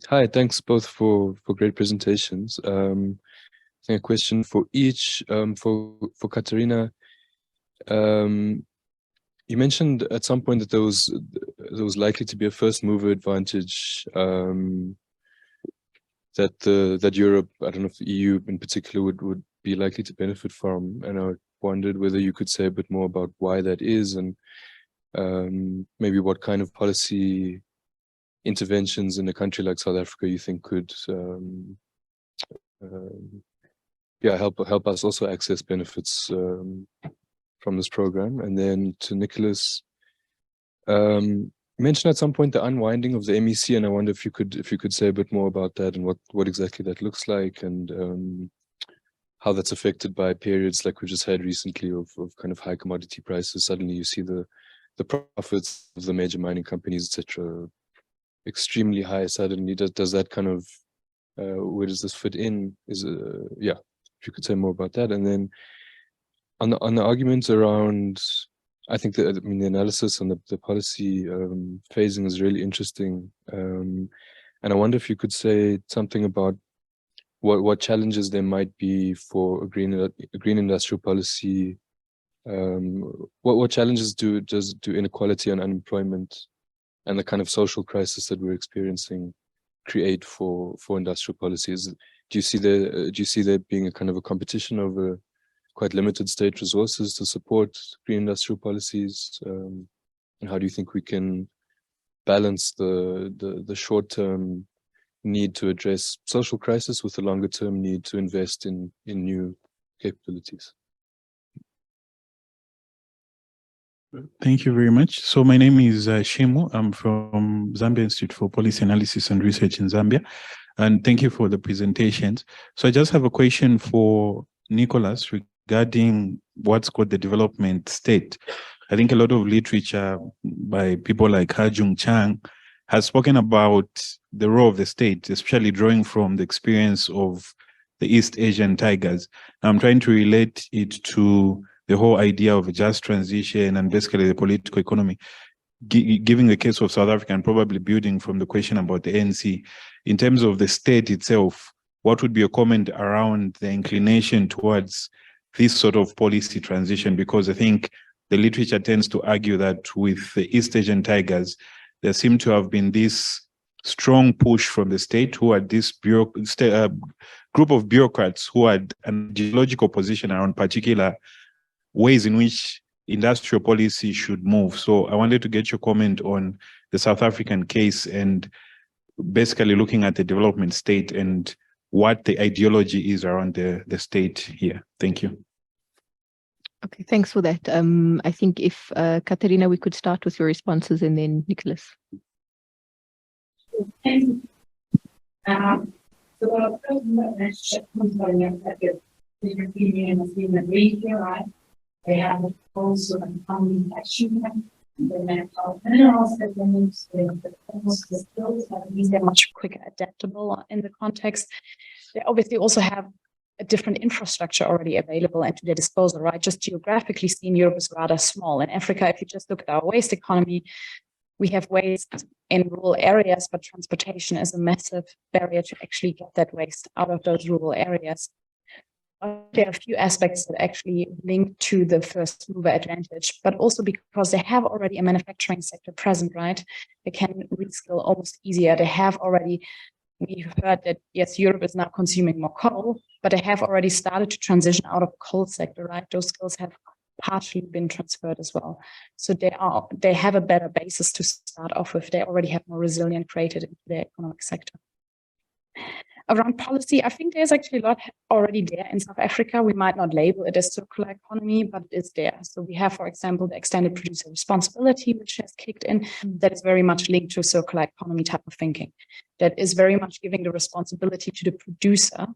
Hi, thanks both for great presentations. I think a question for each. For Katharina, you mentioned at some point that there was likely to be a first mover advantage that Europe, I don't know if the EU in particular, would be likely to benefit from, and I wondered whether you could say a bit more about why that is, and maybe what kind of policy interventions in a country like South Africa you think could help us also access benefits from this program. And then to Nicholas, you mentioned at some point the unwinding of the MEC, and I wonder if you could say a bit more about that and what exactly that looks like, and how that's affected by periods like we just had recently of kind of high commodity prices. Suddenly you see the profits of the major mining companies, etc., extremely high suddenly. Does that kind of where does this fit in? Is if you could say more about that. And then on the arguments around, I think the analysis and the policy phasing is really interesting, and I wonder if you could say something about what challenges there might be for a green industrial policy. What challenges does inequality and unemployment and the kind of social crisis that we're experiencing create for industrial policies? Do you see there being a kind of a competition over quite limited state resources to support green industrial policies? And how do you think we can balance the short-term need to address social crisis with the longer-term need to invest in new capabilities? Thank you very much. So my name is Shimu. I'm from Zambia Institute for Policy Analysis and Research in Zambia. And thank you for the presentations. So I just have a question for Nicholas regarding what's called the development state. I think a lot of literature by people like Hajung Chang has spoken about the role of the state, especially drawing from the experience of the East Asian tigers. I'm trying to relate it to the whole idea of a just transition and basically the political economy, giving the case of South Africa and probably building from the question about the ANC. In terms of the state itself, what would be a comment around the inclination towards this sort of policy transition? Because I think the literature tends to argue that with the East Asian tigers, there seemed to have been this strong push from the state, who had this group of bureaucrats who had an ideological position around particular ways in which industrial policy should move. So I wanted to get your comment on the South African case and basically looking at the development state and what the ideology is around the state here. Thank you. Okay, thanks for that. I think if Katharina, we could start with your responses and then Nicholas. Thank you. So the European Union has been agreed here, right? They have also an economic action plan minerals that they need the skills, at least they're much quicker adaptable in the context. They obviously also have a different infrastructure already available and to their disposal, right? Just geographically seen, Europe is rather small. In Africa, if you just look at our waste economy, we have waste in rural areas, but transportation is a massive barrier to actually get that waste out of those rural areas. There are a few aspects that actually link to the first mover advantage, but also because they have already a manufacturing sector present, right? They can reskill almost easier. They have already, we heard that, yes, Europe is now consuming more coal, but they have already started to transition out of the coal sector, right? Those skills have partially been transferred as well. So they have a better basis to start off with. They already have more resilience created into their economic sector. Around policy, I think there's actually a lot already there in South Africa. We might not label it as circular economy, but it's there. So we have, for example, the extended producer responsibility, which has kicked in, that is very much linked to circular economy type of thinking. That is very much giving the responsibility to the producer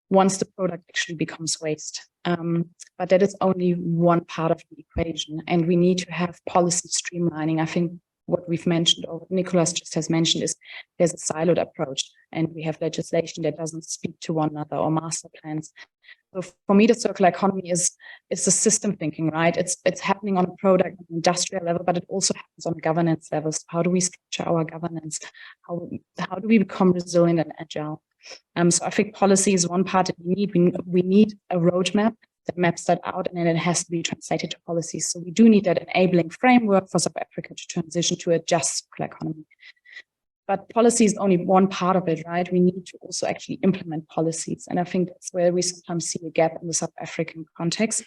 once the product actually becomes waste. But that is only one part of the equation. And we need to have policy streamlining. I think what we've mentioned, or what Nicholas just has mentioned, is there's a siloed approach, and we have legislation that doesn't speak to one another or master plans. So for me, the circular economy is the system thinking, right? It's happening on a product and industrial level, but it also happens on a governance level. So how do we structure our governance? How do we become resilient and agile? So I think policy is one part that we need. We need a roadmap that maps that out, and then it has to be translated to policies. So we do need that enabling framework for South Africa to transition to a just circular economy. But policy is only one part of it, right? We need to also actually implement policies. And I think that's where we sometimes see a gap in the South African context.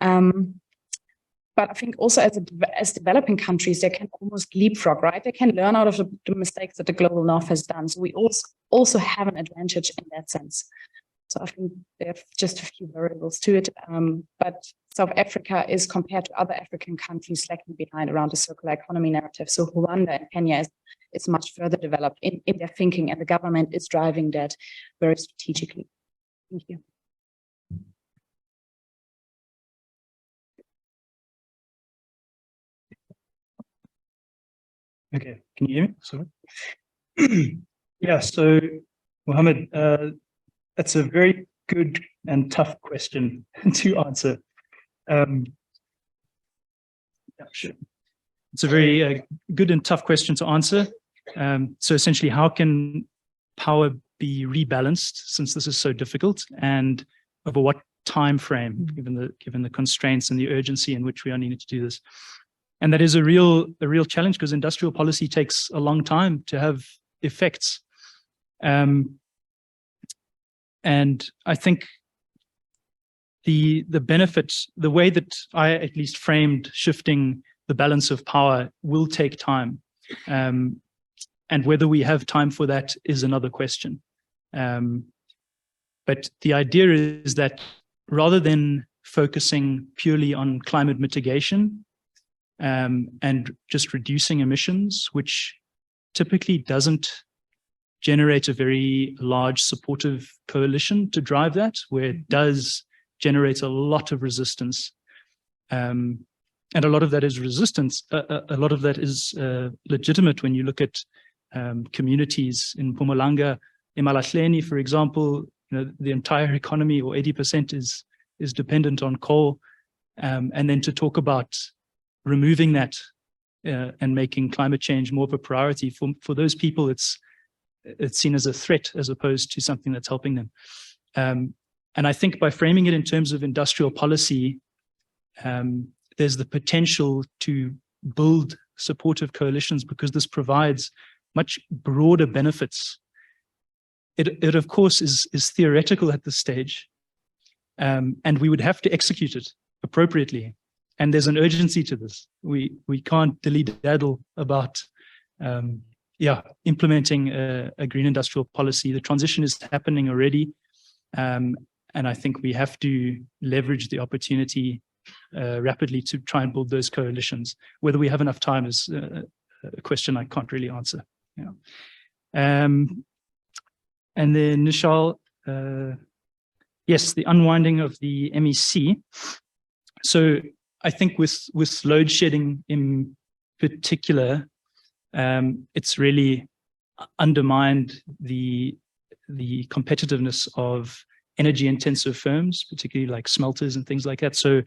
But I think also as developing countries, they can almost leapfrog, right? They can learn out of the mistakes that the global north has done. So we also have an advantage in that sense. So I think there are just a few variables to it. But South Africa is, compared to other African countries, lagging behind around the circular economy narrative. So Rwanda and Kenya is much further developed in their thinking, and the government is driving that very strategically. Thank you. Okay, can you hear me? Sorry. Yeah, so Mohammed, that's a very good and tough question to answer. Yeah, sure. It's a very good and tough question to answer. So essentially, how can power be rebalanced, since this is so difficult, and over what time frame, given the constraints and the urgency in which we are needing to do this? And that is a real challenge, because industrial policy takes a long time to have effects. And I think the benefit, the way that I at least framed shifting the balance of power, will take time. And whether we have time for that is another question. But the idea is that rather than focusing purely on climate mitigation and just reducing emissions, which typically doesn't generate a very large supportive coalition to drive that, where it does generate a lot of resistance. And a lot of that is resistance. A lot of that is legitimate when you look at communities in Mpumalanga, eMalahleni, for example. You know, the entire economy, or 80%, is dependent on coal. And then to talk about removing that and making climate change more of a priority for those people, it's seen as a threat as opposed to something that's helping them. And I think by framing it in terms of industrial policy, there's the potential to build supportive coalitions, because this provides much broader benefits. It of course is theoretical at this stage, and we would have to execute it appropriately. And there's an urgency to this. We can't dilly-daddle about implementing a green industrial policy. The transition is happening already, and I think we have to leverage the opportunity rapidly to try and build those coalitions. Whether we have enough time is a question I can't really answer. Yeah. And then Nishal, yes, the unwinding of the MEC. So I think with load shedding in particular, it's really undermined the competitiveness of energy intensive firms, particularly like smelters and things like that. So,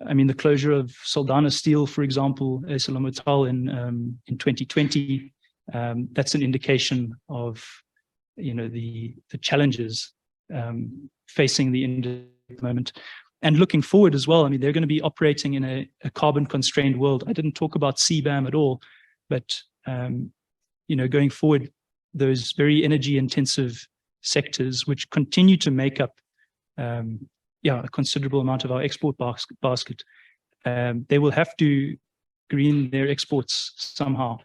I mean, the closure of Saldanha Steel, for example, ArcelorMittal in 2020, that's an indication of, you know, the challenges facing the industry at the moment. And looking forward as well, I mean, they're going to be operating in a carbon constrained world. I didn't talk about CBAM at all, but you know, going forward, those very energy intensive sectors, which continue to make up a considerable amount of our export basket, they will have to green their exports somehow.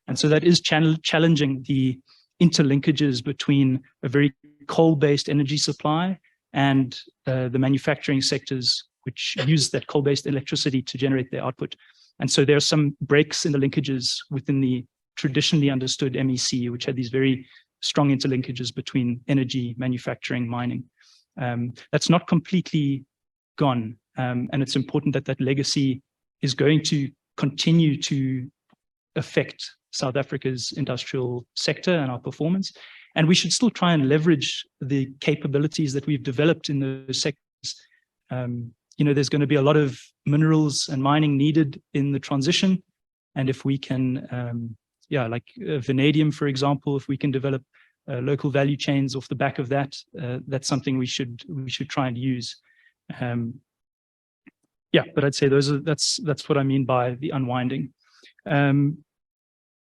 And so that is challenging the interlinkages between a very coal-based energy supply and the manufacturing sectors which use that coal-based electricity to generate their output. And so there are some breaks in the linkages within the traditionally understood MEC, which had these very strong interlinkages between energy, manufacturing, mining. That's not completely gone. And it's important that that legacy is going to continue to affect South Africa's industrial sector and our performance. And we should still try and leverage the capabilities that we've developed in those sectors. You know, there's going to be a lot of minerals and mining needed in the transition. And if we can, like vanadium, for example, if we can develop local value chains off the back of that, that's something we should try and use. But I'd say that's what I mean by the unwinding.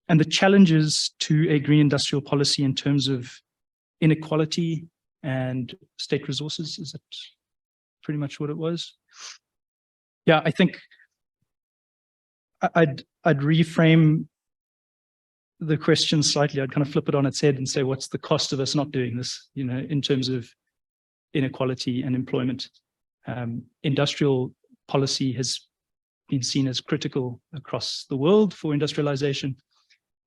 And the challenges to a green industrial policy in terms of inequality and state resources, is that pretty much what it was? Yeah, I think I'd reframe the question slightly. I'd kind of flip it on its head and say, what's the cost of us not doing this, you know, in terms of inequality and employment? Industrial policy has been seen as critical across the world for industrialization.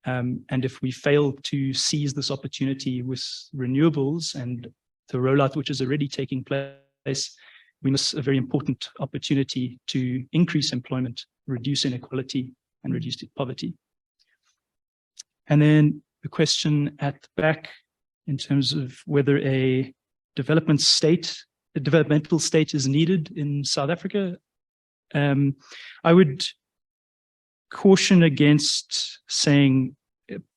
And if we fail to seize this opportunity with renewables and the rollout which is already taking place, we miss a very important opportunity to increase employment, reduce inequality, and reduce poverty. And then the question at the back in terms of whether a developmental state is needed in South Africa, I would caution against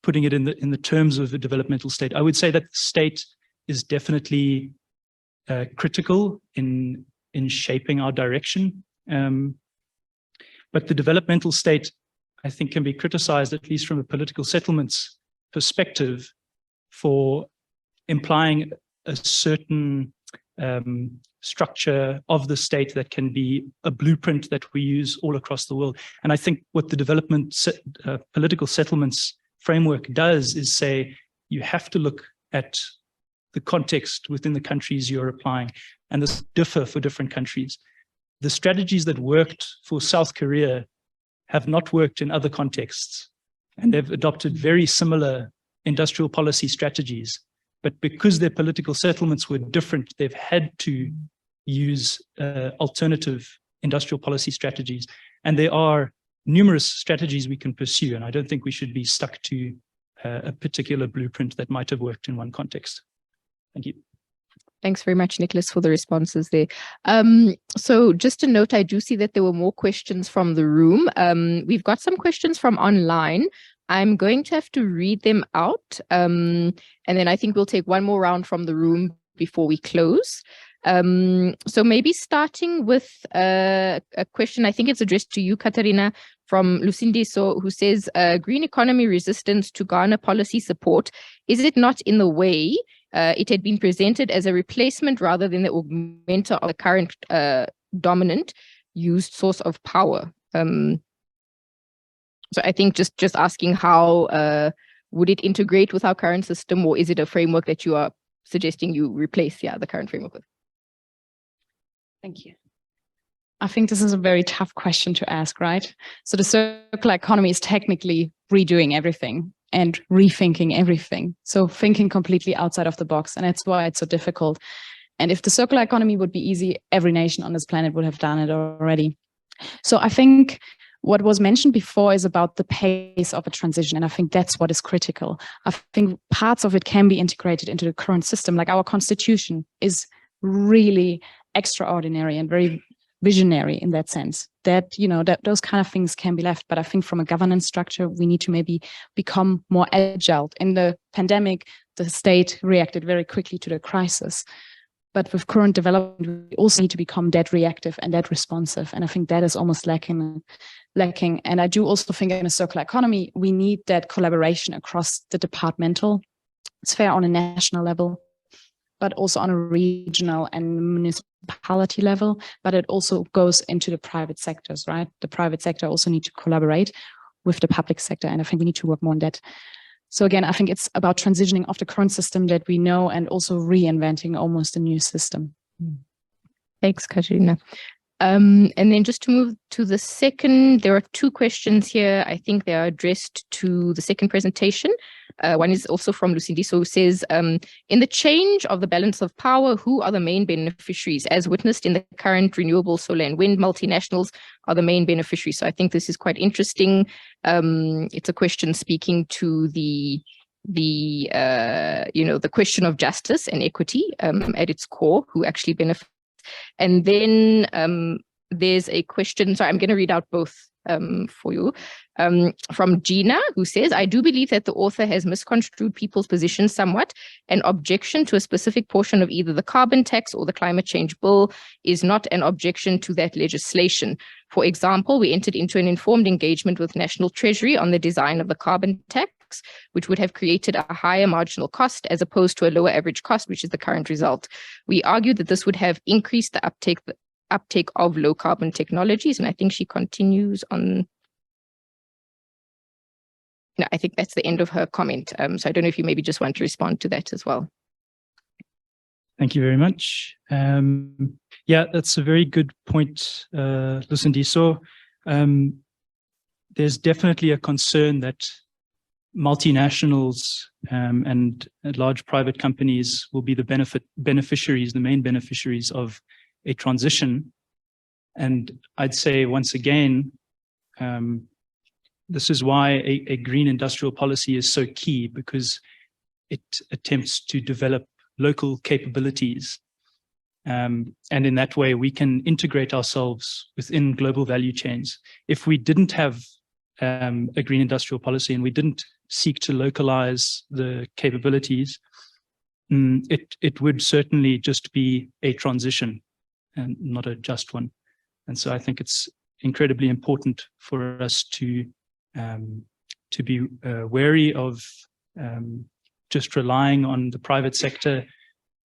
putting it in the terms of a developmental state. I would say that the state is definitely critical in shaping our direction. But the developmental state, I think, can be criticized, at least from a political settlements perspective, for implying a certain structure of the state that can be a blueprint that we use all across the world. And I think what the political settlements framework does is say, you have to look at the context within the countries you're applying, and this differ for different countries. The strategies that worked for South Korea have not worked in other contexts, and they've adopted very similar industrial policy strategies. But because their political settlements were different, they've had to use alternative industrial policy strategies. And there are numerous strategies we can pursue, and I don't think we should be stuck to a particular blueprint that might have worked in one context. Thank you. Thanks very much, Nicholas, for the responses there. So just a note, I do see that there were more questions from the room. We've got some questions from online. I'm going to have to read them out. And then I think we'll take one more round from the room before we close. So maybe starting with a question, I think it's addressed to you, Katharina, from Lucindiso, who says, green economy resistance to Ghana policy support, is it not in the way it had been presented as a replacement rather than the augmenter of the current dominant used source of power? So I think just asking how would it integrate with our current system, or is it a framework that you are suggesting you replace the current framework with? Thank you. I think this is a very tough question to ask, right? So the circular economy is technically redoing everything and rethinking everything. So thinking completely outside of the box. And that's why it's so difficult. And if the circular economy would be easy, every nation on this planet would have done it already. So I think what was mentioned before is about the pace of a transition. And I think that's what is critical. I think parts of it can be integrated into the current system. Like our constitution is really extraordinary and very visionary in that sense, that, you know, that those kind of things can be left. But I think from a governance structure, we need to maybe become more agile. In the pandemic, the state reacted very quickly to the crisis. But with current development, we also need to become that reactive and that responsive. And I think that is almost lacking. And I do also think in a circular economy, we need that collaboration across the departmental sphere on a national level, but also on a regional and municipality level. But it also goes into the private sectors, right? The private sector also need to collaborate with the public sector. And I think we need to work more on that. So again, I think it's about transitioning off the current system that we know and also reinventing almost a new system. Thanks, Katharina. And then just to move to the second, there are two questions here. I think they are addressed to the second presentation. One is also from Lucindiso, who says, in the change of the balance of power, who are the main beneficiaries? As witnessed in the current renewable solar and wind, multinationals are the main beneficiaries. So I think this is quite interesting. It's a question speaking to the question of justice and equity at its core, who actually benefit. And then there's a question, so I'm going to read out both for you, from Gina, who says, I do believe that the author has misconstrued people's position somewhat. An objection to a specific portion of either the carbon tax or the climate change bill is not an objection to that legislation. For example, we entered into an informed engagement with National Treasury on the design of the carbon tax, which would have created a higher marginal cost as opposed to a lower average cost, which is the current result. We argued that this would have increased the uptake of low carbon technologies. And I think she continues on. No, I think that's the end of her comment. So I don't know if you maybe just want to respond to that as well. Thank you very much. Yeah, that's a very good point, Lucindiso. There's definitely a concern that multinationals and large private companies will be the main beneficiaries of a transition. And I'd say once again, this is why a green industrial policy is so key, because it attempts to develop local capabilities. And in that way, we can integrate ourselves within global value chains. If we didn't have a green industrial policy and we didn't seek to localize the capabilities, it would certainly just be a transition and not a just one. And so I think it's incredibly important for us to be wary of just relying on the private sector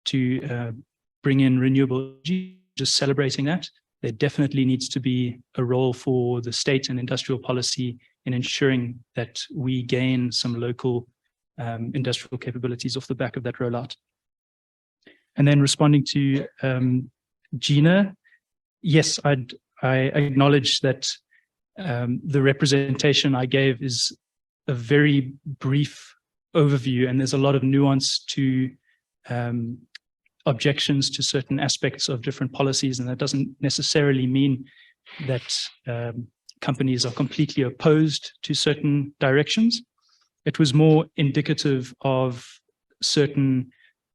to bring in renewable energy, just celebrating that. There definitely needs to be a role for the state and industrial policy in ensuring that we gain some local industrial capabilities off the back of that rollout. And then responding to Gina, yes, I acknowledge that the representation I gave is a very brief overview, and there's a lot of nuance to objections to certain aspects of different policies, and that doesn't necessarily mean that companies are completely opposed to certain directions. It was more indicative of certain,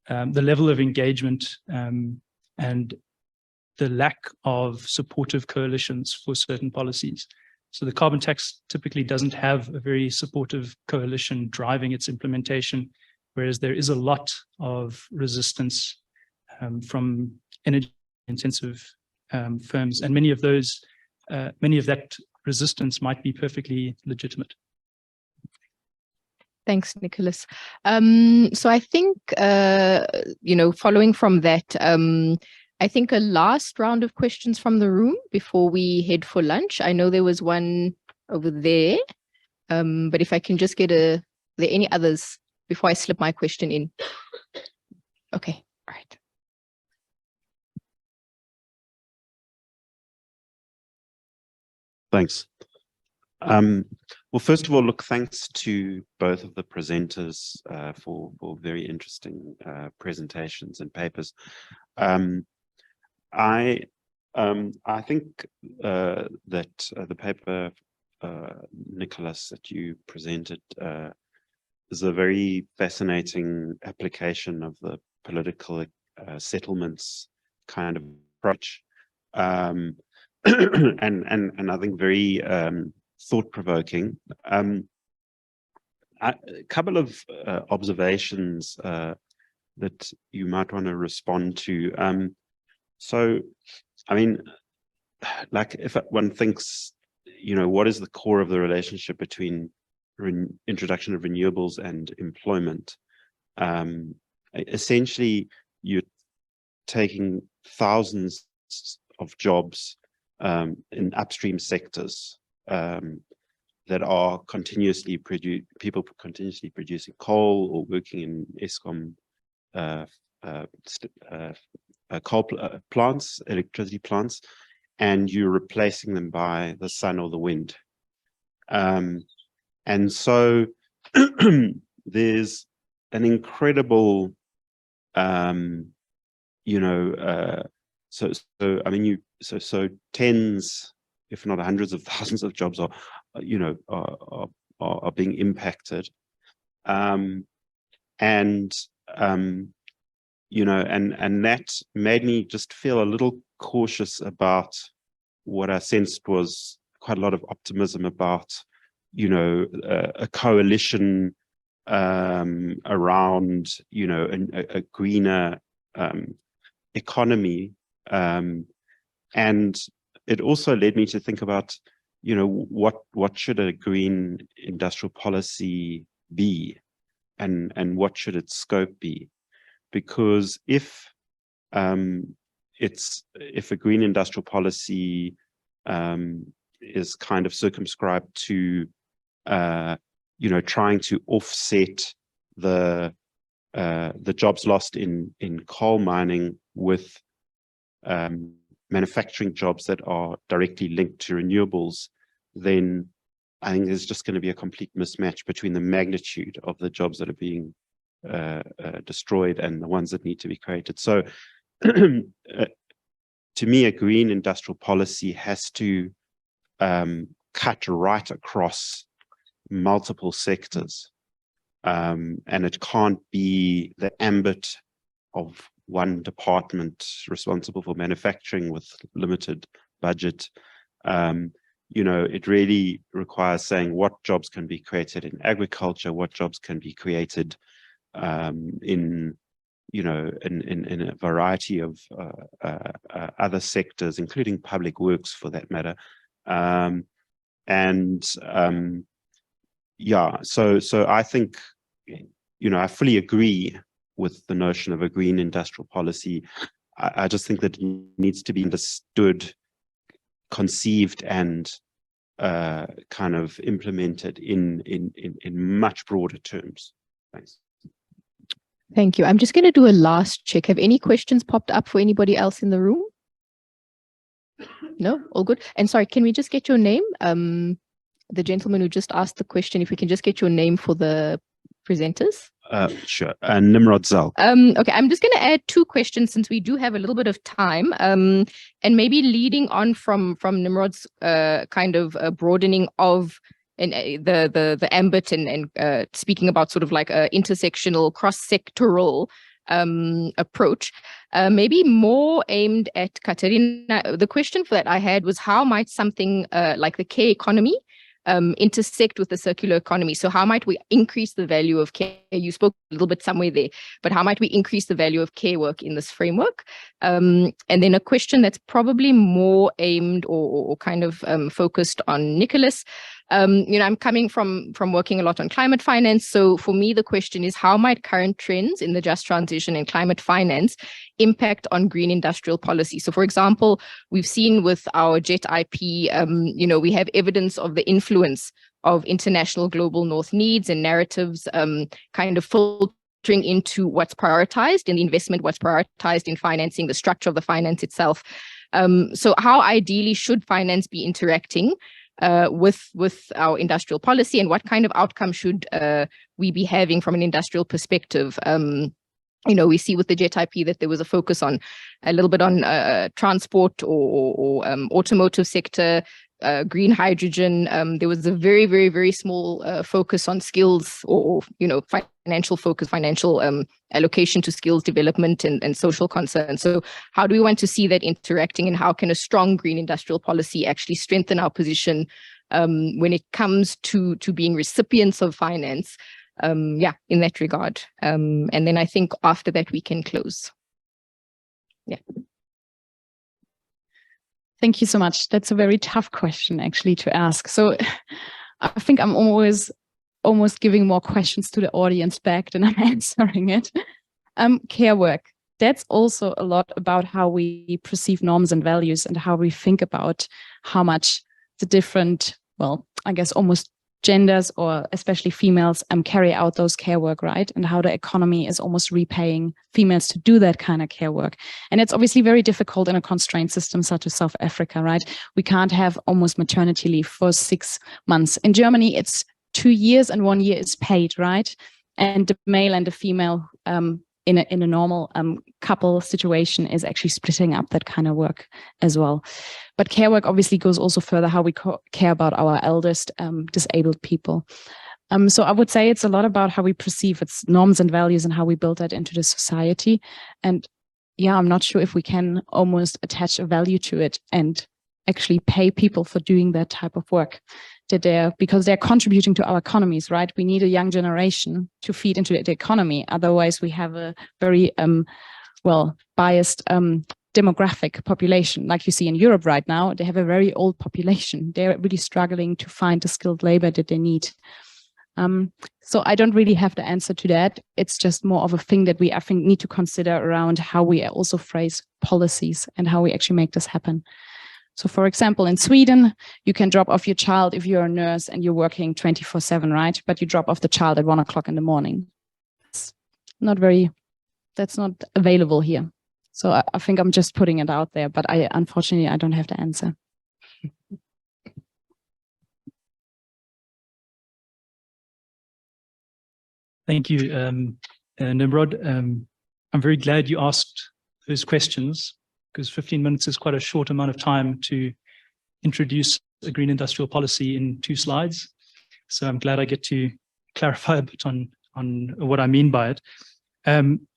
the level of engagement and the lack of supportive coalitions for certain policies. So the carbon tax typically doesn't have a very supportive coalition driving its implementation, whereas there is a lot of resistance from energy-intensive firms, and many of that resistance might be perfectly legitimate. Thanks, Nicholas. So I think, following from that, I think a last round of questions from the room before we head for lunch. I know there was one over there, but if I can just get are there any others before I slip my question in? Okay, all right. Thanks. Well, first of all, look, thanks to both of the presenters for very interesting presentations and papers. I I think that the paper, Nicholas, that you presented is a very fascinating application of the political settlements kind of approach, and I think very thought-provoking. A couple of observations that you might want to respond to. So, I mean, like if one thinks, you know, what is the core of the relationship between introduction of renewables and employment? Essentially, you're taking thousands of jobs in upstream sectors that are continuously people continuously producing coal or working in ESCOM coal plants, electricity plants, and you're replacing them by the sun or the wind. And so there's an incredible, you know, so I mean, so tens, if not hundreds of thousands of jobs are, you know, are being impacted, you know, and that made me just feel a little cautious about what I sensed was quite a lot of optimism about, you know, a coalition around, you know, a greener economy, and it also led me to think about, you know, what should a green industrial policy be, and what should its scope be? Because if a green industrial policy is kind of circumscribed to you know, trying to offset the jobs lost in coal mining with manufacturing jobs that are directly linked to renewables, then I think there's just going to be a complete mismatch between the magnitude of the jobs that are being destroyed and the ones that need to be created. So to me, a green industrial policy has to cut right across multiple sectors, and it can't be the ambit of one department responsible for manufacturing with limited budget. You know, it really requires saying what jobs can be created in agriculture, what jobs can be created in, you know, in a variety of other sectors, including public works for that matter. Yeah, so I think, you know, I fully agree with the notion of a green industrial policy. I just think that it needs to be understood, conceived, and kind of implemented in much broader terms. Thanks. Thank you. I'm just going to do a last check. Have any questions popped up for anybody else in the room? No? All good. And sorry, can we just get your name? The gentleman who just asked the question, if we can just get your name for the presenters. Sure. Nimrod Zal. Okay, I'm just going to add two questions since we do have a little bit of time, and maybe leading on from Nimrod's kind of broadening of the ambit and speaking about sort of like a intersectional, cross-sectoral approach, maybe more aimed at Katharina. The question for that I had was, how might something like the care economy intersect with the circular economy? So how might we increase the value of care? You spoke a little bit somewhere there, but how might we increase the value of care work in this framework? And then a question that's probably more aimed or kind of focused on Nicholas. You know, I'm coming from working a lot on climate finance. So for me, the question is, how might current trends in the just transition and climate finance impact on green industrial policy? So for example, we've seen with our JET IP, you know, we have evidence of the influence of international global north needs and narratives kind of filtering into what's prioritized in the investment, what's prioritized in financing, the structure of the finance itself. So how ideally should finance be interacting with our industrial policy, and what kind of outcome should we be having from an industrial perspective? we see with the JET IP that there was a focus on a little bit on transport or automotive sector, green hydrogen. There was a very, very, very small focus on skills or financial focus, financial allocation to skills development and social concern. So how do we want to see that interacting, and how can a strong green industrial policy actually strengthen our position when it comes to being recipients of finance? In that regard. And then I think after that we can close. Yeah. Thank you so much. That's a very tough question actually to ask. So I think I'm almost giving more questions to the audience back than I'm answering it. Care work. That's also a lot about how we perceive norms and values and how we think about how much the different, well, I guess almost genders or especially females carry out those care work, right? And how the economy is almost repaying females to do that kind of care work. And it's obviously very difficult in a constrained system such as South Africa, right? We can't have almost maternity leave for 6 months. In Germany, it's 2 years and 1 year is paid, right? And the male and the female in a normal couple situation is actually splitting up that kind of work as well. But care work obviously goes also further how we care about our eldest disabled people. So I would say it's a lot about how we perceive its norms and values and how we build that into the society. And yeah, I'm not sure if we can almost attach a value to it and actually pay people for doing that type of work. Because they're contributing to our economies, right? We need a young generation to feed into the economy. Otherwise, we have a very, biased demographic population. Like you see in Europe right now, they have a very old population. They're really struggling to find the skilled labor that they need. So I don't really have the answer to that. It's just more of a thing that we, I think, need to consider around how we also phrase policies and how we actually make this happen. So for example, in Sweden, you can drop off your child if you're a nurse and you're working 24/7, right? But you drop off the child at 1 o'clock in the morning. That's not available here. So I think I'm just putting it out there, but unfortunately, I don't have the answer. Thank you, Nimrod. I'm very glad you asked those questions, because 15 minutes is quite a short amount of time to introduce a green industrial policy in 2 slides. So I'm glad I get to clarify a bit on what I mean by it.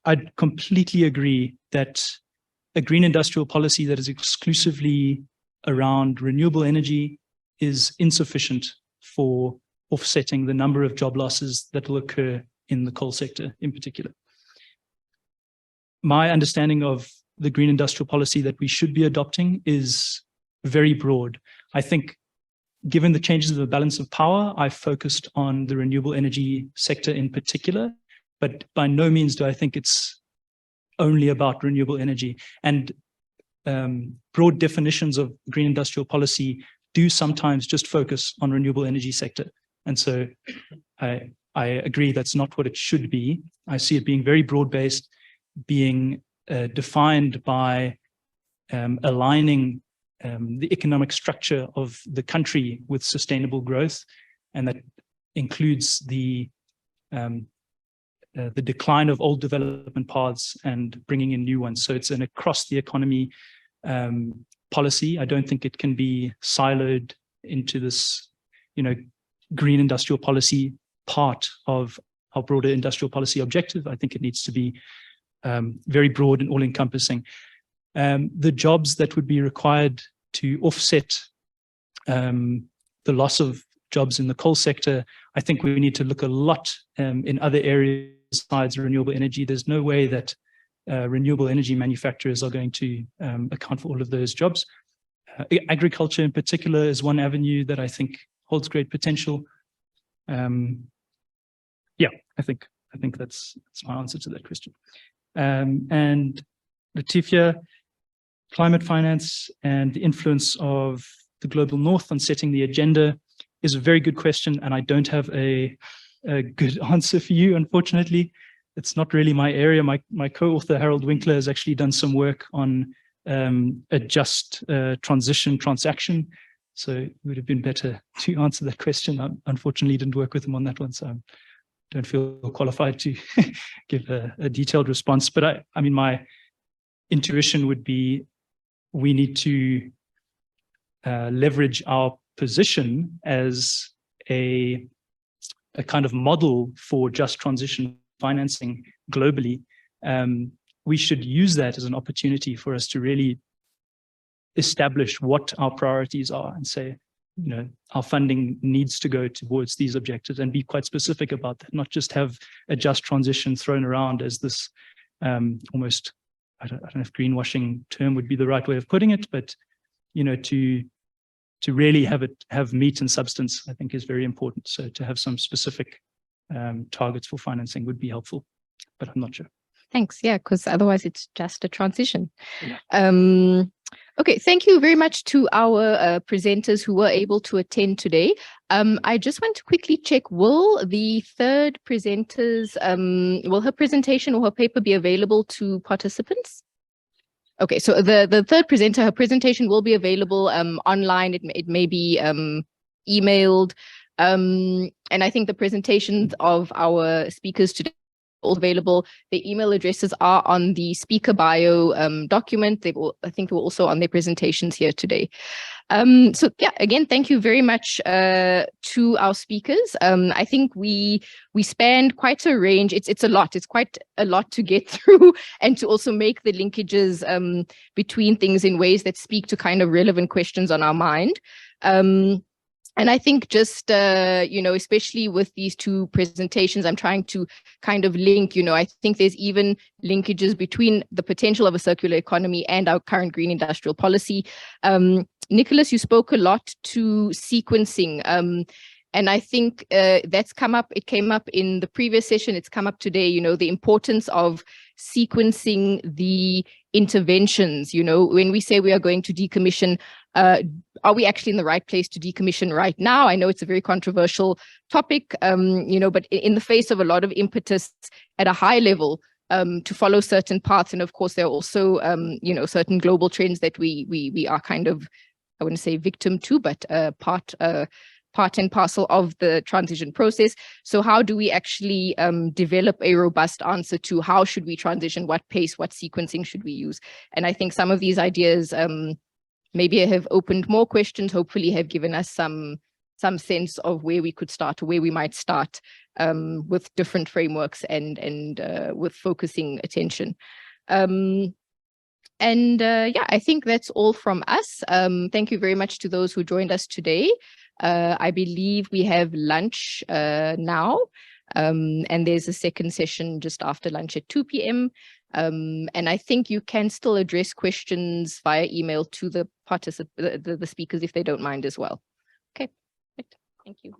I'd completely agree that a green industrial policy that is exclusively around renewable energy is insufficient for offsetting the number of job losses that will occur in the coal sector in particular. My understanding of the green industrial policy that we should be adopting is very broad. I think given the changes of the balance of power, I focused on the renewable energy sector in particular, but by no means do I think it's only about renewable energy. And broad definitions of green industrial policy do sometimes just focus on renewable energy sector. And so I agree that's not what it should be. I see it being very broad-based, being defined by aligning the economic structure of the country with sustainable growth, and that includes the decline of old development paths and bringing in new ones. So it's an across the economy policy. I don't think it can be siloed into this, green industrial policy part of our broader industrial policy objective. I think it needs to be very broad and all-encompassing. The jobs that would be required to offset the loss of jobs in the coal sector, I think we need to look a lot in other areas besides renewable energy. There's no way that renewable energy manufacturers are going to account for all of those jobs. Agriculture in particular is one avenue that I think holds great potential. I think that's my answer to that question. And Lutfiyah, climate finance and the influence of the global north on setting the agenda is a very good question, and I don't have a good answer for you, unfortunately. It's not really my area. My co-author, Harold Winkler, has actually done some work on a just transition transaction. So it would have been better to answer that question. I unfortunately didn't work with him on that one, so I don't feel qualified to give a detailed response. But I mean, my intuition would be we need to leverage our position as a kind of model for just transition financing globally. We should use that as an opportunity for us to really establish what our priorities are and say, you know, our funding needs to go towards these objectives, and be quite specific about that, not just have a just transition thrown around as this almost, I don't know if greenwashing term would be the right way of putting it, but, you know, to really have meat and substance, I think is very important. So to have some specific targets for financing would be helpful, but I'm not sure. Thanks. Yeah, because otherwise it's just a transition. Yeah. Okay, thank you very much to our presenters who were able to attend today. I just want to quickly check, will the third presenters, will her presentation or her paper be available to participants? Okay, so the third presenter, her presentation will be available online. It may be emailed. And I think the presentations of our speakers today all available. The email addresses are on the speaker bio document. I think they were also on their presentations here today. So yeah, again, thank you very much to our speakers. I think we spanned quite a range. It's a lot. It's quite a lot to get through, and to also make the linkages between things in ways that speak to kind of relevant questions on our mind. And I think just, you know, especially with these two presentations, I'm trying to kind of link, you know, I think there's even linkages between the potential of a circular economy and our current green industrial policy. Nicholas, you spoke a lot to sequencing. And I think that's come up, it came up in the previous session, it's come up today, you know, the importance of sequencing the interventions. You know, when we say we are going to decommission, are we actually in the right place to decommission right now? I know it's a very controversial topic, you know, but in the face of a lot of impetus at a high level to follow certain paths, and of course there are also, you know, certain global trends that we are kind of, I wouldn't say victim to, but part and parcel of the transition process. So how do we actually develop a robust answer to how should we transition, what pace, what sequencing should we use? And I think some of these ideas maybe have opened more questions, hopefully have given us some sense of where we could start, or where we might start with different frameworks and with focusing attention. Yeah, I think that's all from us. Thank you very much to those who joined us today. I believe we have lunch now, and there's a second session just after lunch at 2 p.m. And I think you can still address questions via email to the speakers if they don't mind as well. Okay, thank you.